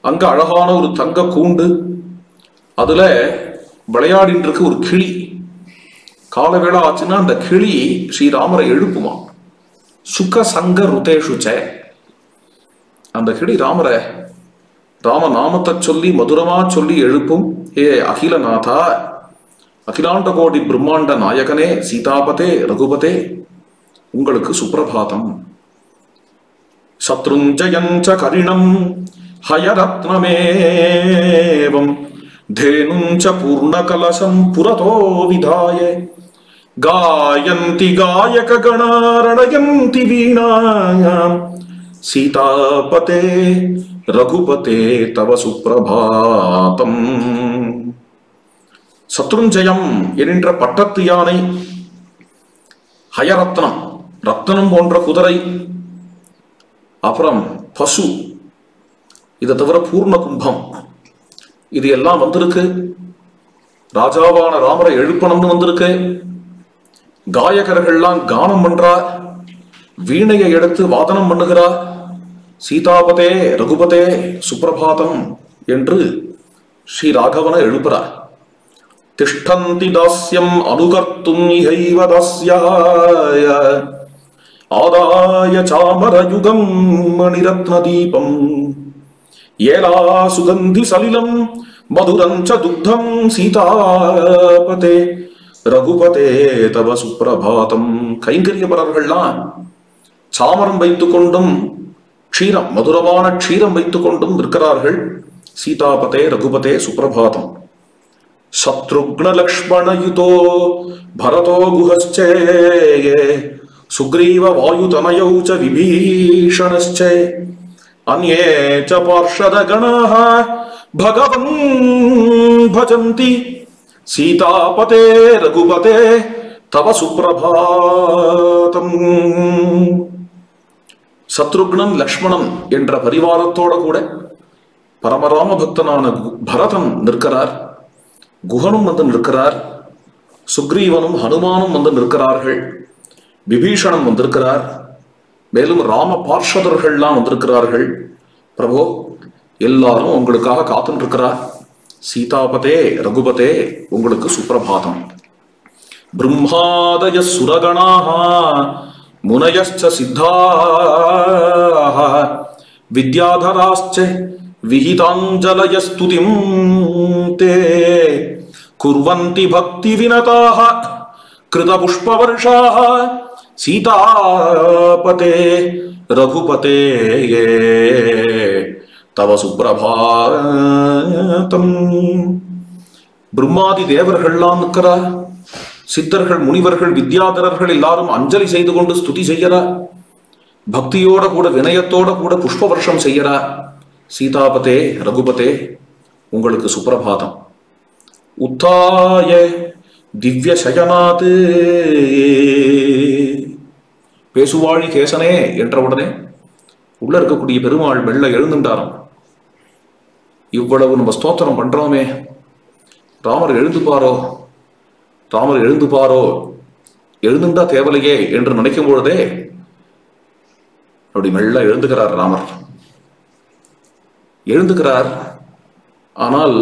அங்க அழகான ஒரு தங்க கூண்டு, அதுல விளையாடிட்டு இருக்கு ஒரு கிளி. கால வேளை ஆச்சுன்னா அந்த கிளி ஸ்ரீராமரை எழுப்புமா. சுக சங்க ருதேஷுச்ச, அந்த கிளி ராமரை ராம நாமத்தை சொல்லி மதுரமா சொல்லி எழுப்பும். ஏ அகிலநாதா, அகிலாண்ட கோடி பிரம்மாண்ட நாயகனே, சீதாபதே ரகுபதே உங்களுக்கு சுப்பிரபாதம். சத்ருஞ்சயஞ்ச கரிணம் ஹயரத்னமேவம் धेनुञ्च पूर्णकलशं पुरतो विधाय गायन्ति गायकगणा रणयन्ति वीणायां सीतापते रघुपते तव सुप्रभातम्. சத்ருஞ்சயம் என்கின்ற பட்டத்து யானை, ஹயரத்னம் ரத்னம் போன்ற குதிரை, அப்புறம் பசு, இதை தவிர பூர்ண கும்பம், இது எல்லாம் வந்திருக்கு. ராஜாவான ராமரை எழுப்பணும்னு வந்திருக்கு. காயகர்கள்லாம் கானம் பண்றா, வீணையை எடுத்து வாதனம் பண்ணுகிறா. சீதாபதே ரகுபதே சுப்பிரபாதம் என்று ஸ்ரீ ராகவனை எழுப்புறார். திஷ்டந்தி தாஸ்யம் அனுகர்த்தும் இஹைவ தாஸ்யாய ஆதாய சாமரயுகம் மணிரத்ன தீபம் ஏலா சுகந்தி சலிலம் மதுரஞ்ச துக்தம் சீதாபதே ரகுபதே தவ சுப்பிரபாதம். கைங்கரியபரர்கள்லாம் சாமரம் வைத்துக் கொண்டும் க்ஷீரம், மதுரமான க்ஷீரம் வைத்துக் கொண்டும் இருக்கிறார்கள். சீதாபதே ரகுபதே சுப்பிரபாதம். சத்ருக்ன லக்ஷ்மணயுதோ பரதோ குஹஸ்சே சுக்ரீவ வாயுதனயௌ ச விபீஷணஸ்சே अन्ये च पार्षदगणाः भगवन् भजन्ति सीतापते रघुपते तव சுப்பிரபாதம். சத்ருக்னன் லக்ஷ்மணன் என்ற பரிவாரத்தோட கூட பரமராம பக்தனான பரதன் நிற்கிறார். குஹனும் வந்து நிற்கிறார். சுக்ரீவனும் ஹனுமானும் வந்து நிற்கிறார்கள். விபீஷணன் வந்திருக்கிறார். மேலும் ராம பார்ஷதர்கள்லாம் வந்திருக்கிறார்கள். பிரபு, எல்லாரும் உங்களுக்காக காத்துட்டு இருக்கிறார். சீதாபதே ரகுபதே உங்களுக்கு சுப்பிரபாதம். பிரம்மாதய சுரகணாஹ முனயஸ்ச சித்தாஹ வித்யாதராஸ்ச விஹிதாஞ்சலயஸ்துதிம் தே குர்வந்தி பக்தி வினதாஹ கிருத புஷ்பவர்ஷாஹ சீதாபதே ரகுபதே தவ சுப்பிரபாதம். பிரம்மாதி தேவர்கள்லாம் நிற்கிறா. சித்தர்கள் முனிவர்கள் வித்யாதரர்கள் எல்லாரும் அஞ்சலி செய்து கொண்டு ஸ்துதி செய்யறா. பக்தியோட கூட வினயத்தோட கூட புஷ்ப வருஷம் செய்யறா. சீதாபதே ரகுபதே உங்களுக்கு சுப்பிரபாதம். உத்தாய திவ்ய சயனாத் பேசுவாழி கேசனே என்ற உடனே உள்ள இருக்கக்கூடிய பெருமாள் மெல்ல எழுந்துட்டாராம். இவ்வளவு நம்ம ஸ்தோத்திரம் பண்றோமே, ராமர் எழுந்துப்பாரோ, ராமர் எழுந்துப்பாரோ, எழுந்துண்டா தேவலையே என்று நினைக்கும் பொழுதே அப்படி மெல்ல எழுந்துகிறார். ராமர் எழுந்துகிறார். ஆனால்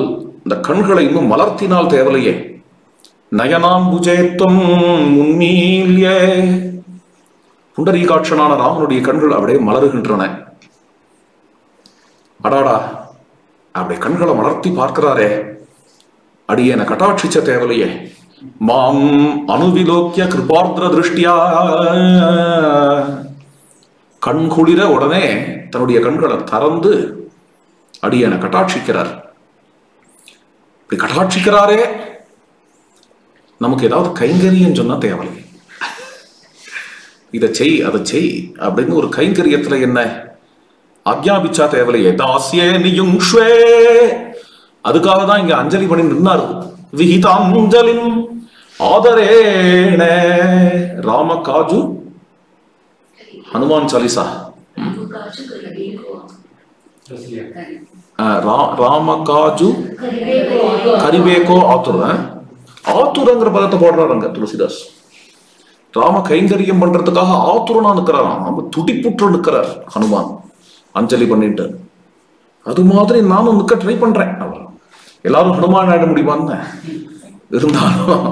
இந்த கண்களை இன்னும் மலர்த்தினால் தேவலையே. நயனாம்புஜேத்தம் முன்மீல்ய, புண்டரீகாட்சனான ராமனுடைய கண்கள் அப்படியே மலருகின்றன. அடாடா, அப்படி கண்களை மலர்த்தி பார்க்கிறாரே, அடியேன கட்டாட்சிச்ச தேவலையே. மாம் அனுவிலோக்கிய கிருபார்த்திர திருஷ்டியா, கண்குளிர உடனே தன்னுடைய கண்களை திறந்து அடியேன கட்டாட்சிக்கிறார். இப்படி கட்டாட்சிக்கிறாரே, நமக்கு ஏதாவது கைங்கரியம் சொன்னா தேவலை. இதை செய் அதை செய் அப்படின்னு ஒரு கைங்கரியத்துல என்ன ஆக்ஞாபிச்சா தேவலையே. தாசியே நியுங்ஷ்வே, அதுக்காக தான் இங்க அஞ்சலி பண்ணி நின்னாரு. விஹிதாஞ்சலின் ஆதரேண, ராம காஜு ஹனுமான் சாலிசா, ராம காஜு கரிவேகோ ஆத்துர, ஆத்துரங்கிற பதத்தை போடுறாருங்க துளசிதாஸ். ராம கைங்கரியம் பண்றதுக்காக ஆத்துரனா நிற்கிறாராம், நம்ம துடிப்புற்று நிற்கிறார் ஹனுமான் அஞ்சலி பண்ணிட்டு. அது மாதிரி நானும் நிற்க ட்ரை பண்றேன். எல்லாரும் ஹனுமான் ஆயிட முடியுமான்னு இருந்தாலும்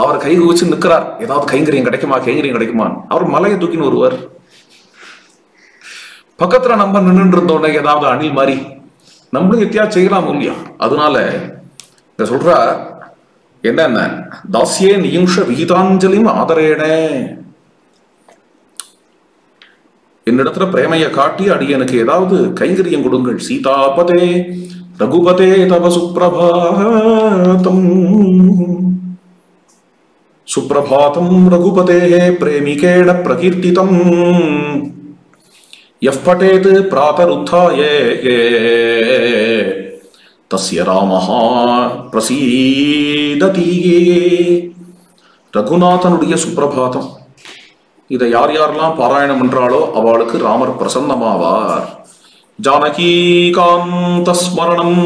அவர் கை குவிச்சு நிற்கிறார். ஏதாவது கைங்கரியம் கிடைக்குமா, கைங்கரியம் கிடைக்குமான்னு. அவர் மலையை தூக்கின்னு வருவார். பக்கத்துல நம்ம நின்று இருந்தோடனே ஏதாவது அணில் மாதிரி நம்மளும் எத்தியா செய்யலாம் இல்லையா. அதனால இத சொல்ற என்ன, தாசியே நியுஷ விகிதாஞ்சலியும் ஆதரேன, என்னிடத்துல பிரேமையை காட்டி அடியனுக்கு ஏதாவது கைங்கரியம் கொடுங்கள். சீதாபதே ரகுபதே தவ சுப்ரபாதம், சுப்ரபாதம் ரகுபதே பிரேமிகேண பிரகீர்த்திதம், யஃ படேத் பிராதருத்தாய தஸ்ய ராமஹ பிரசீததி. ரகுநாதனுடைய சுப்ரபாதம், இதை யார் யாரெல்லாம் பாராயணம் பண்றாளோ அவளுக்கு ராமர் பிரசன்னமாவார். ஜானகி காந்த ஸ்மரணம்.